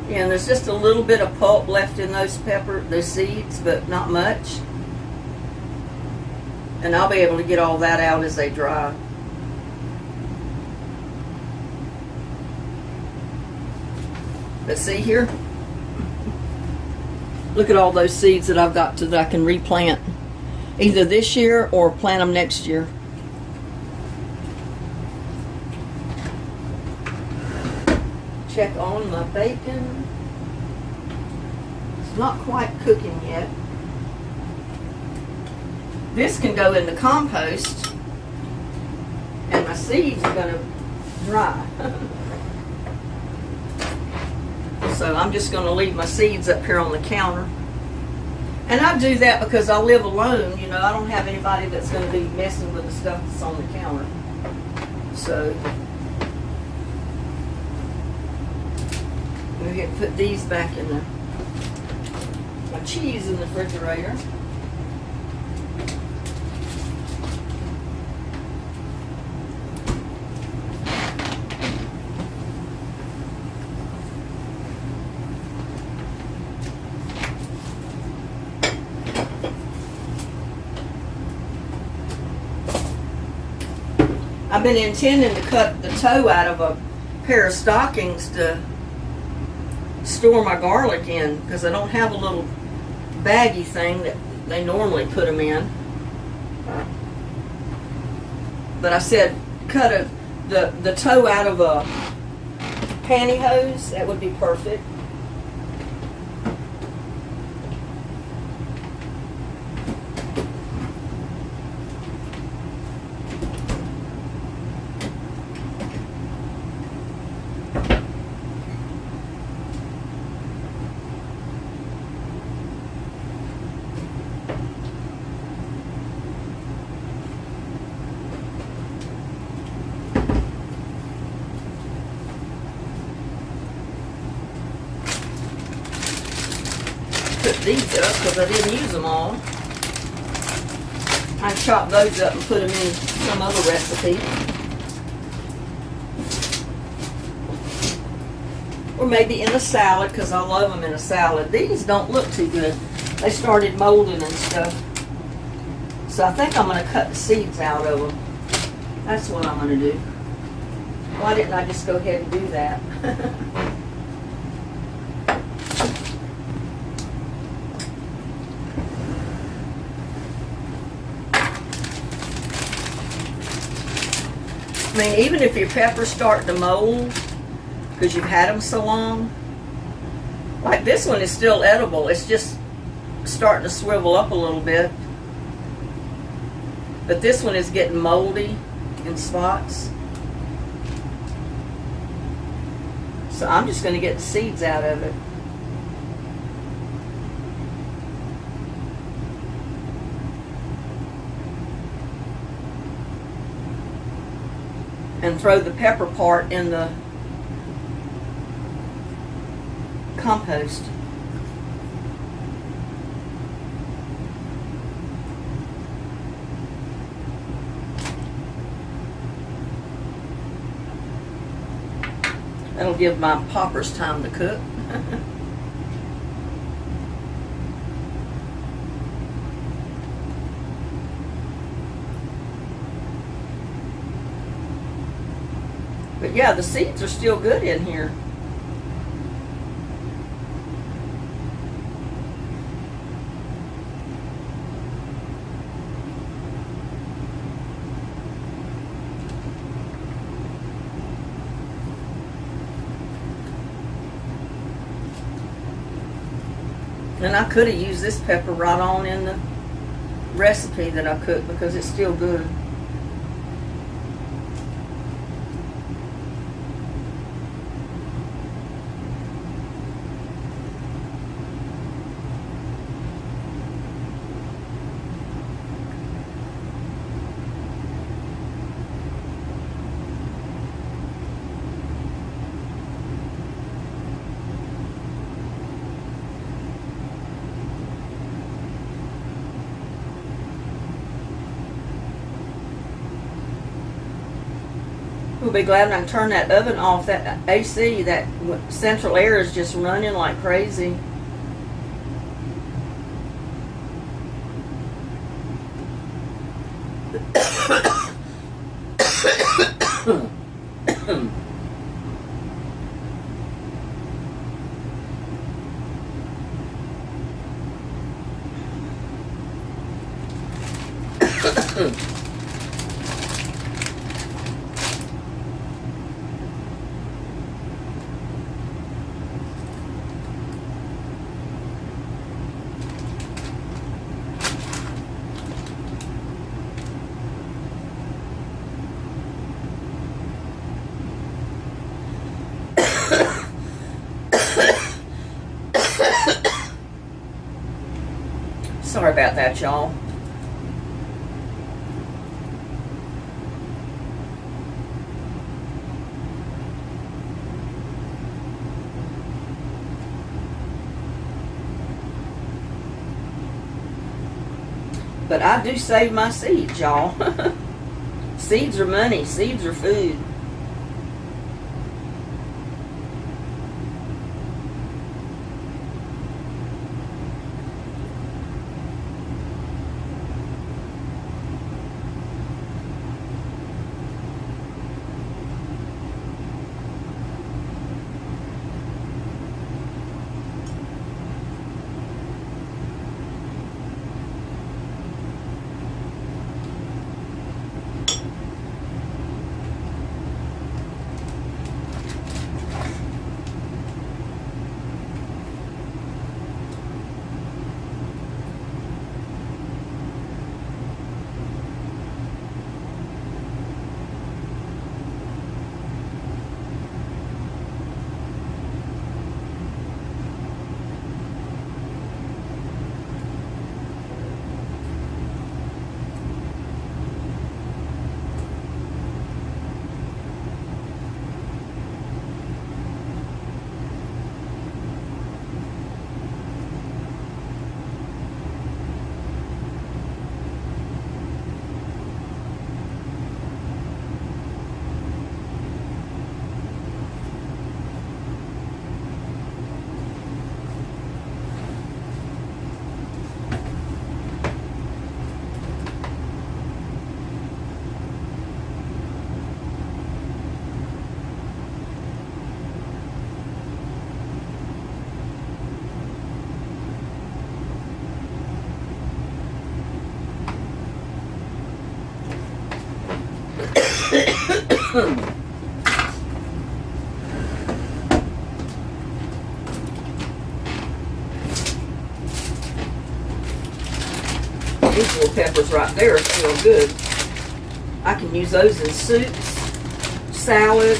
Yeah, and there's just a little bit of pulp left in those seeds, but not much. And I'll be able to get all that out as they dry. But see here? Look at all those seeds that I've got that I can replant. Either this year or plant them next year. Check on my bacon. It's not quite cooking yet. This can go in the compost, and my seeds are going to dry. So I'm just going to leave my seeds up here on the counter. And I do that because I live alone. You know, I don't have anybody that's going to be messing with the stuff that's on the counter. So we get to put these back in my cheese in the refrigerator. I've been intending to cut the toe out of a pair of stockings to store my garlic in, because I don't have a little baggy thing that they normally put them in. But I said cut the toe out of a pantyhose. That would be perfect. Put these up because I didn't use them all. I chopped those up and put them in some other recipe. Or maybe in a salad, because I love them in a salad. These don't look too good. They started molding and stuff. So I think I'm going to cut the seeds out of them. That's what I'm going to do. Why didn't I just go ahead and do that? I mean, even if your peppers start to mold because you've had them so long, like this one is still edible. It's just starting to swivel up a little bit. But this one is getting moldy in spots. So I'm just going to get the seeds out of it. And throw the pepper part in the compost. That'll give my poppers time to cook. But yeah, the seeds are still good in here. And I could have used this pepper right on in the recipe that I cooked because it's still good. We'll be glad when I can turn that oven off. That AC, that central air is just running like crazy. Sorry about that, y'all. But I do save my seeds, y'all. Seeds are money. Seeds are food. These little peppers right there feel good. I can use those in soups, salad,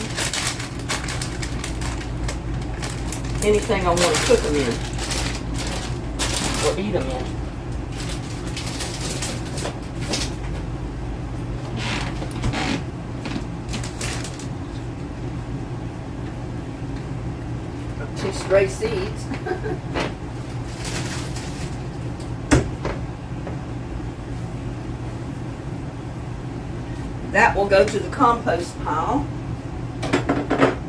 anything I want to cook them in or eat them in. Two stray seeds. That will go to the compost pile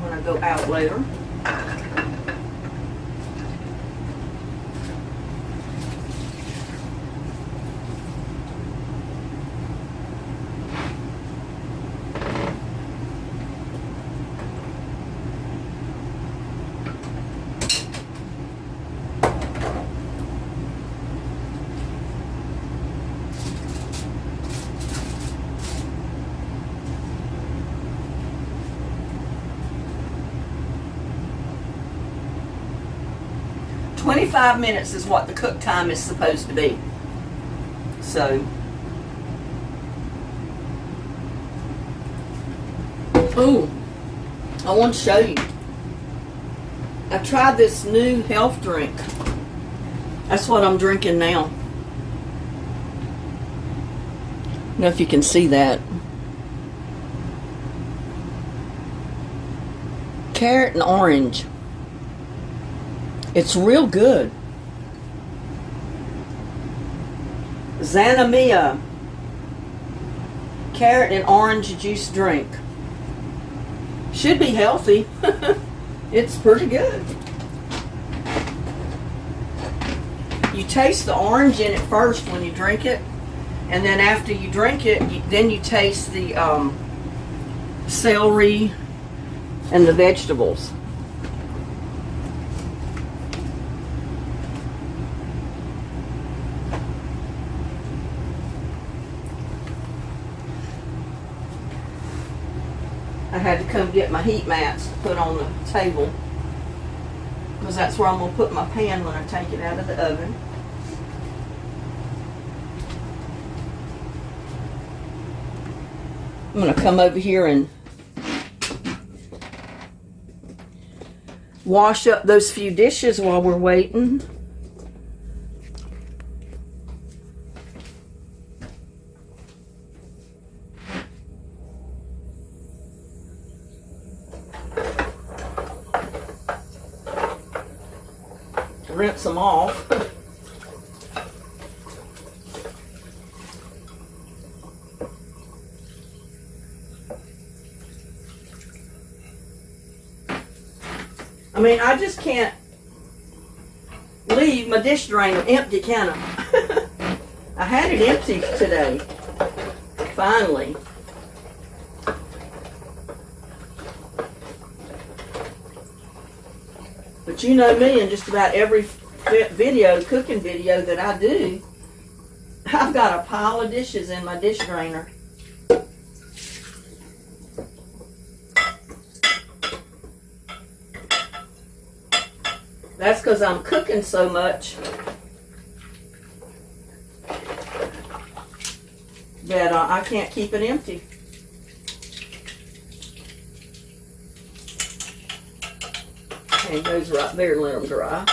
when I go out later. "25 minutes is what the cook time is supposed to be. So, oh, I want to show you. I tried this new health drink. That's what I'm drinking now. I don't know if you can see that. Carrot and orange. It's real good. Zanamia carrot and orange juice drink. Should be healthy. It's pretty good. You taste the orange in it first when you drink it, and then after you drink it, then you taste the celery and the vegetables. I had to come get my heat mats to put on the table because that's where I'm going to put my pan when I take it out of the oven. I'm going to come over here and wash up those few dishes while we're waiting. Rinse them off. I mean, I just can't leave my dish drainer empty, can I? I had it empty today, finally. But you know me, and just about every video, cooking video that I do, I've got a pile of dishes in my dish drainer. That's because I'm cooking so much that I can't keep it empty. And those right there, let them dry.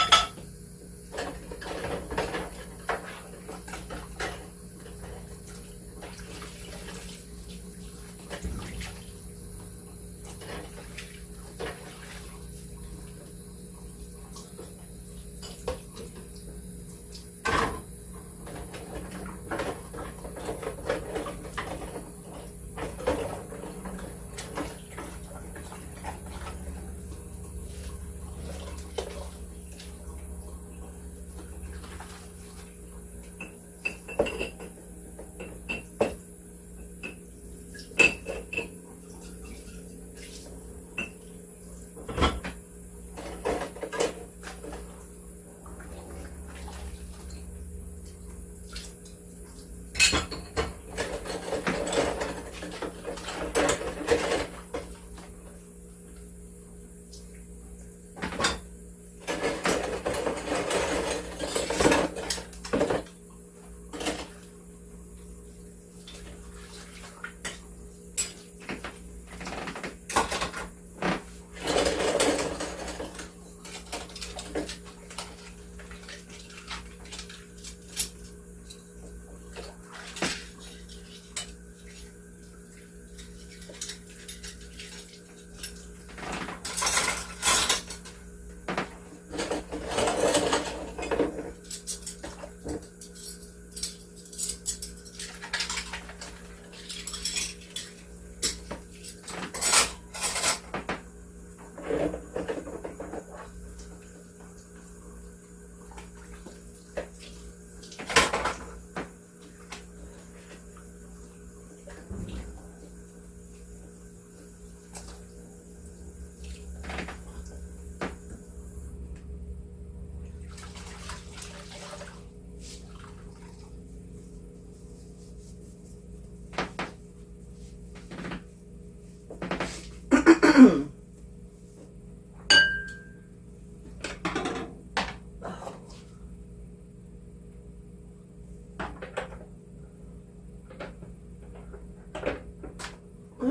Well,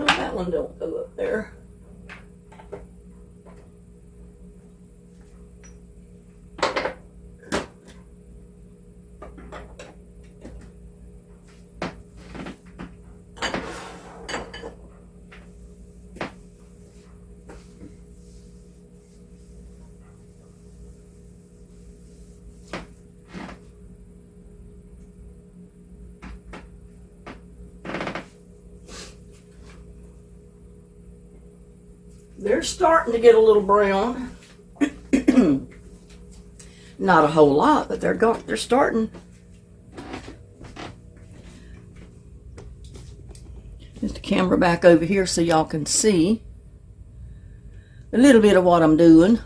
that one don't go up there. They're starting to get a little brown. Not a whole lot, but they're starting. Get the camera back over here so y'all can see a little bit of what I'm doing.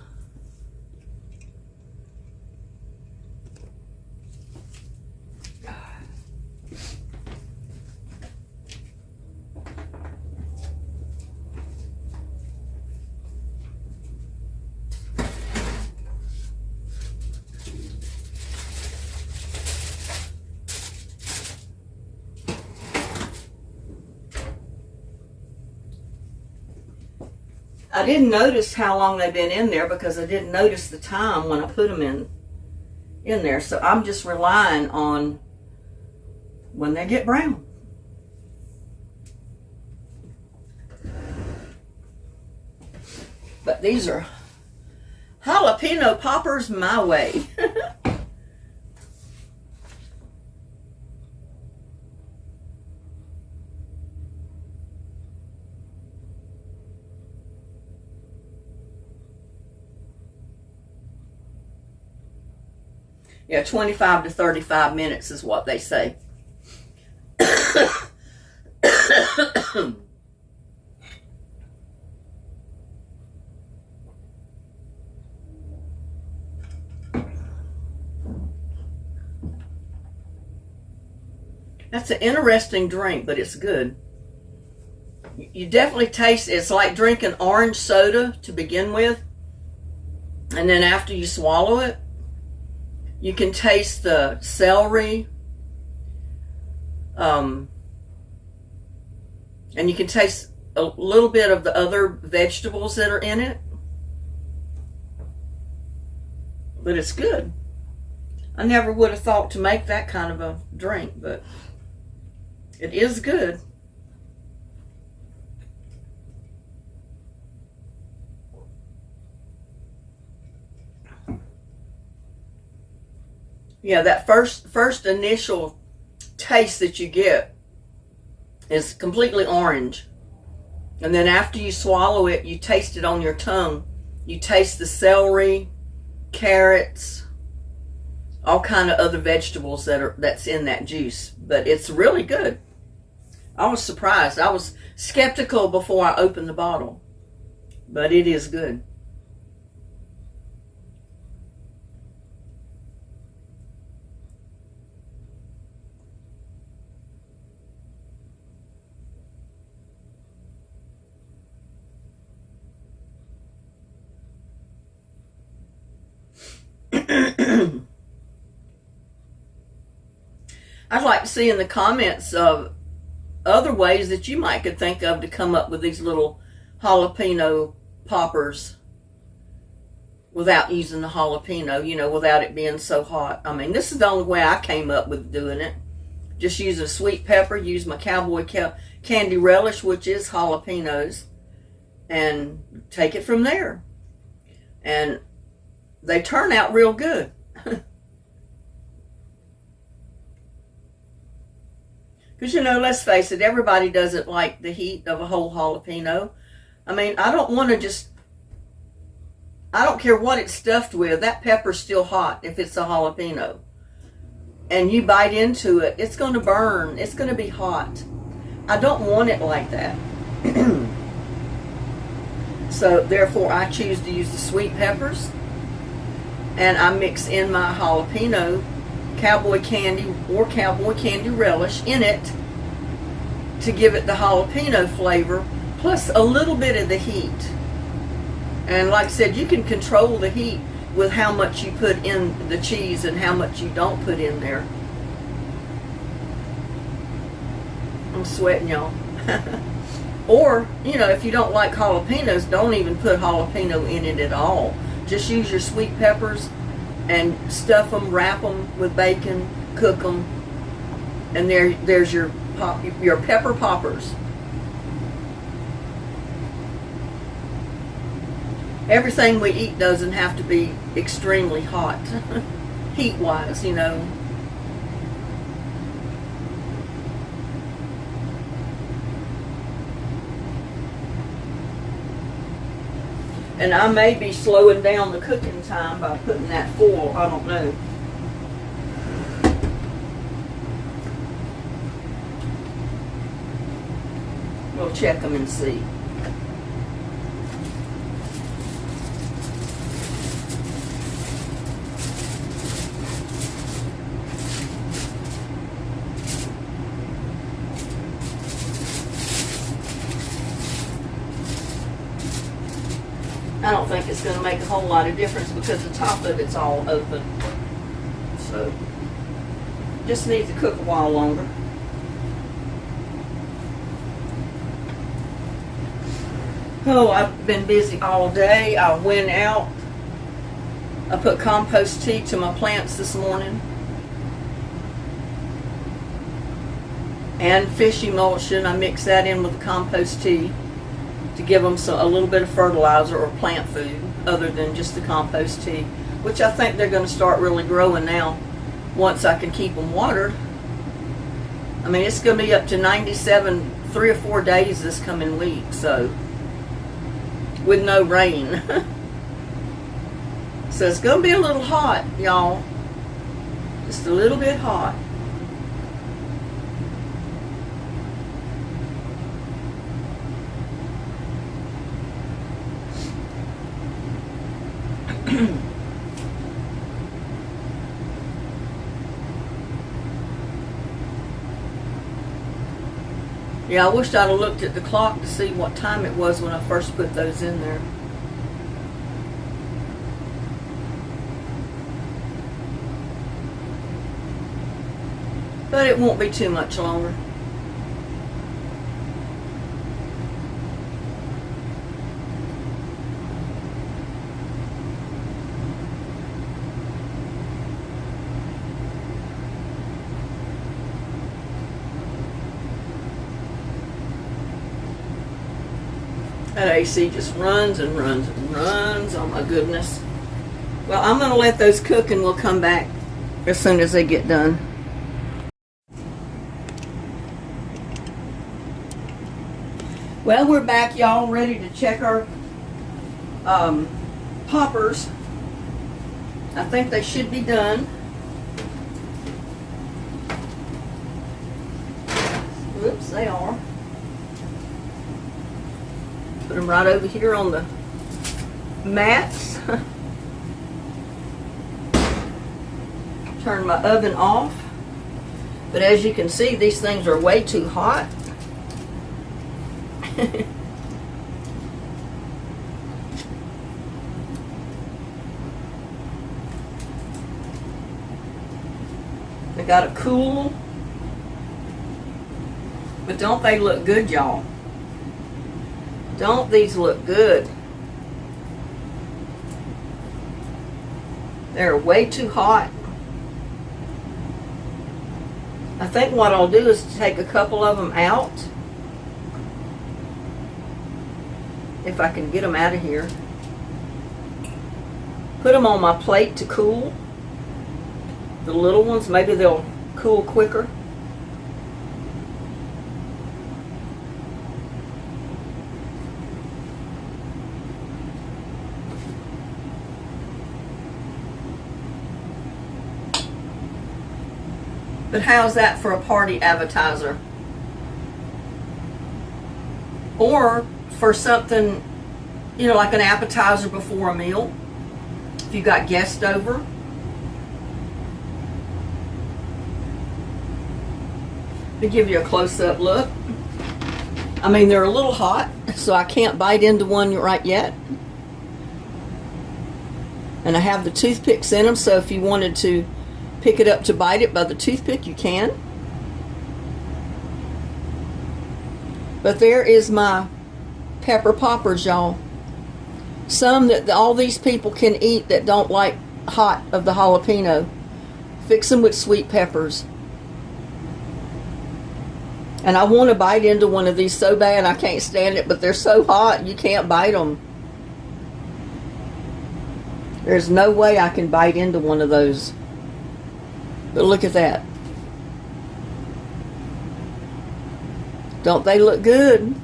I didn't notice how long they've been in there because I didn't notice the time when I put them in there. So I'm just relying on when they get brown. But these are jalapeno poppers my way. Yeah, 25 to 35 minutes is what they say. That's an interesting drink, but it's good. You definitely taste it. It's like drinking orange soda to begin with. And then after you swallow it, you can taste the celery. And you can taste a little bit of the other vegetables that are in it. But it's good. I never would have thought to make that kind of a drink, but it is good. Yeah, that first initial taste that you get is completely orange. And then after you swallow it, you taste it on your tongue. You taste the celery, carrots, all kind of other vegetables that's in that juice. But it's really good. I was surprised. I was skeptical before I opened the bottle. But it is good. I'd like to see in the comments of other ways that you might could think of to come up with these little jalapeno poppers without using the jalapeno, you know, without it being so hot. I mean, this is the only way I came up with doing it. Just use a sweet pepper, use my cowboy candy relish, which is jalapenos, and take it from there. And they turn out real good. Because, you know, let's face it, everybody doesn't like the heat of a whole jalapeno. I mean, I don't care what it's stuffed with, that pepper's still hot if it's a jalapeno. And you bite into it, it's going to burn. It's going to be hot. I don't want it like that. So, therefore, I choose to use the sweet peppers. And I mix in my jalapeno, cowboy candy, or cowboy candy relish in it to give it the jalapeno flavor. plus a little bit of the heat. And like I said, you can control the heat with how much you put in the cheese and how much you don't put in there. I'm sweating, y'all. Or, you know, if you don't like jalapenos, don't even put jalapeno in it at all. Just use your sweet peppers and stuff them, wrap them with bacon, cook them, and there's your pepper poppers. Everything we eat doesn't have to be extremely hot, heat-wise, you know. And I may be slowing down the cooking time by putting that foil, I don't know. We'll check them and see. I don't think it's going to make a whole lot of difference because the top of it's all open. So, just needs to cook a while longer. Oh, I've been busy all day. I went out. I put compost tea to my plants this morning. And fish emulsion. I mixed that in with the compost tea to give them a little bit of fertilizer or plant food other than just the compost tea, which I think they're going to start really growing now once I can keep them watered. I mean, it's going to be up to 97, 3 or 4 days this coming week, so with no rain. So it's going to be a little hot, y'all. Just a little bit hot. Yeah, I wished I'd have looked at the clock to see what time it was when I first put those in there. But it won't be too much longer. That AC just runs and runs and runs. Oh my goodness. Well, I'm going to let those cook and we'll come back as soon as they get done. Well, we're back, y'all, ready to check our poppers. I think they should be done. Whoops, they are. Put them right over here on the mats. Turn my oven off. But as you can see, these things are way too hot. They gotta cool. But don't they look good, y'all? Don't these look good? They're way too hot. I think what I'll do is take a couple of them out. If I can get them out of here. Put them on my plate to cool. The little ones, maybe they'll cool quicker. But how's that for a party appetizer? Or for something, you know, like an appetizer before a meal. If you got guests over. Let me give you a close-up look. I mean, they're a little hot, so I can't bite into one right yet. And I have the toothpicks in them, so if you wanted to pick it up to bite it by the toothpick, you can. But there is my pepper poppers, y'all. Some that all these people can eat that don't like hot of the jalapeno. Fix them with sweet peppers. And I want to bite into one of these so bad. I can't stand it, but they're so hot you can't bite them. There's no way I can bite into one of those. But look at that. Don't they look good?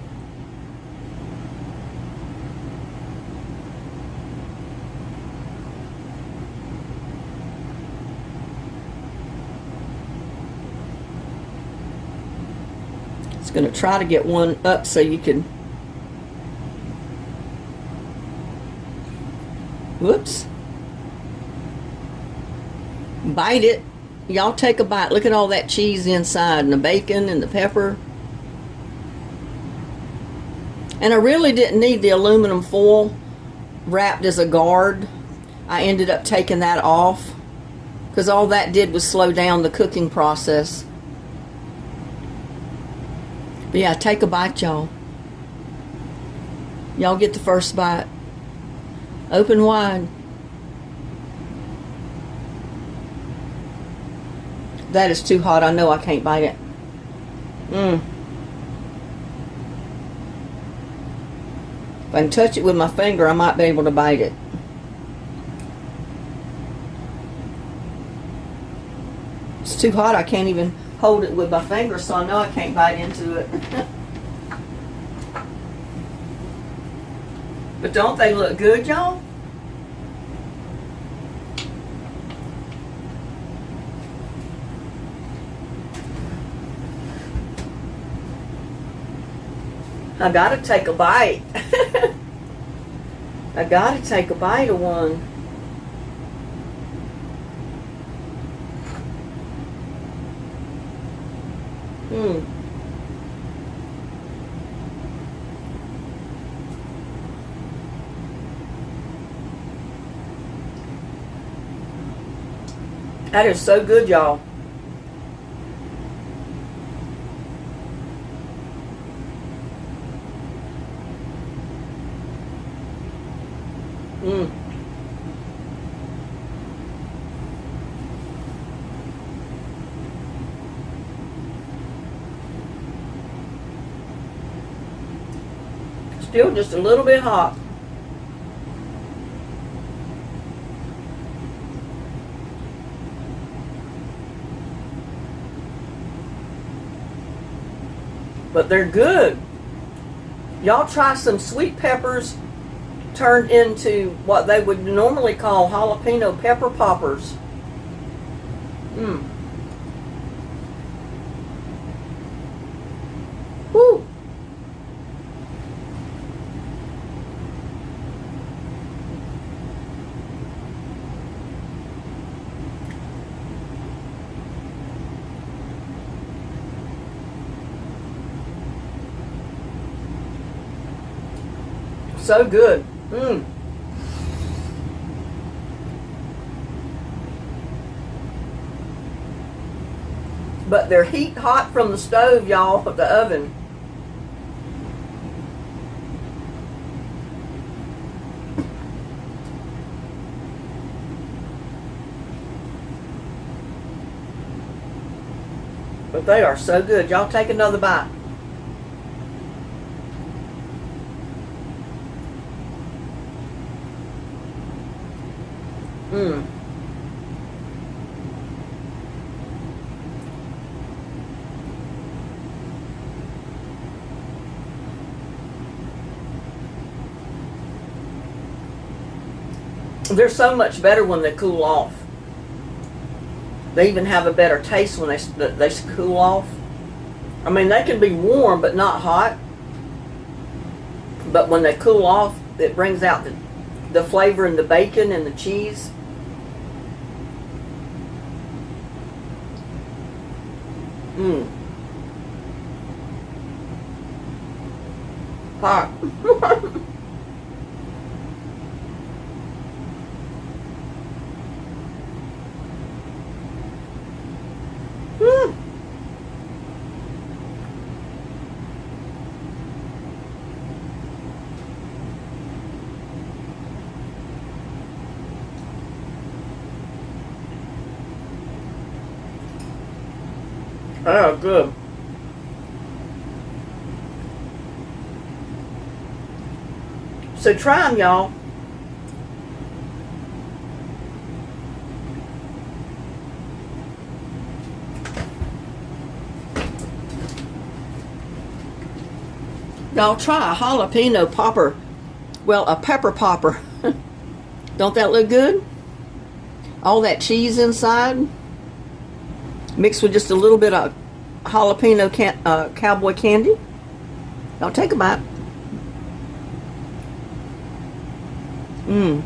It's going to try to get one up so you can. Whoops. Bite it. Y'all take a bite. Look at all that cheese inside and the bacon and the pepper. And I really didn't need the aluminum foil wrapped as a guard. I ended up taking that off because all that did was slow down the cooking process. But yeah, take a bite, y'all. Y'all get the first bite. Open wide. That is too hot. I know I can't bite it. If I can touch it with my finger, I might be able to bite it. It's too hot. I can't even hold it with my finger, so I know I can't bite into it. But don't they look good, y'all? I gotta take a bite. I gotta take a bite of one. That is so good, y'all. Still just a little bit hot. But they're good. Y'all try some sweet peppers turned into what they would normally call jalapeno pepper poppers. Woo! So good. But they're heat hot from the stove, y'all, of the oven. But they are so good. Y'all take another bite. They're so much better when they cool off. They even have a better taste when they cool off. I mean, they can be warm but not hot. But when they cool off, it brings out the flavor in the bacon and the cheese. Hot. Mm. Oh, good. So try them, y'all. Y'all try a jalapeno popper. Well, a pepper popper. Don't that look good? All that cheese inside, mixed with just a little bit of jalapeno cowboy candy. Y'all take a bite. Mmm.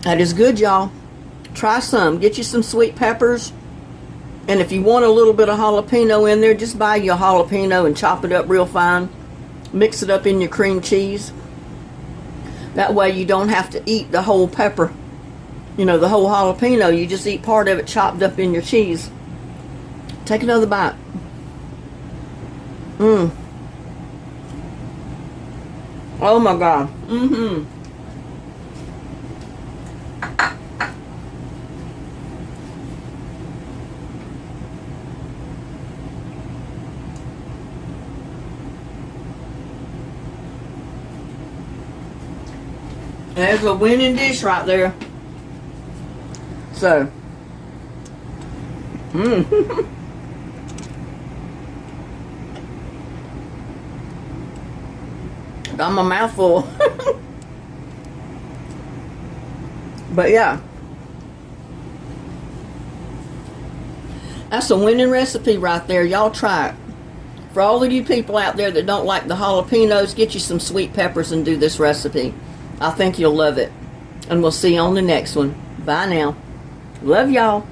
That is good, y'all. Try some. Get you some sweet peppers. And if you want a little bit of jalapeno in there, just buy you a jalapeno and chop it up real fine. Mix it up in your cream cheese. That way you don't have to eat the whole pepper. You know, the whole jalapeno. You just eat part of it chopped up in your cheese. Take another bite. Mmm. Oh my God. Mm-hmm. There's a winning dish right there. So, got my mouth full. But yeah, that's a winning recipe right there. Y'all try it. For all of you people out there that don't like the jalapenos, get you some sweet peppers and do this recipe. I think you'll love it. And we'll see you on the next one. Bye now. Love y'all.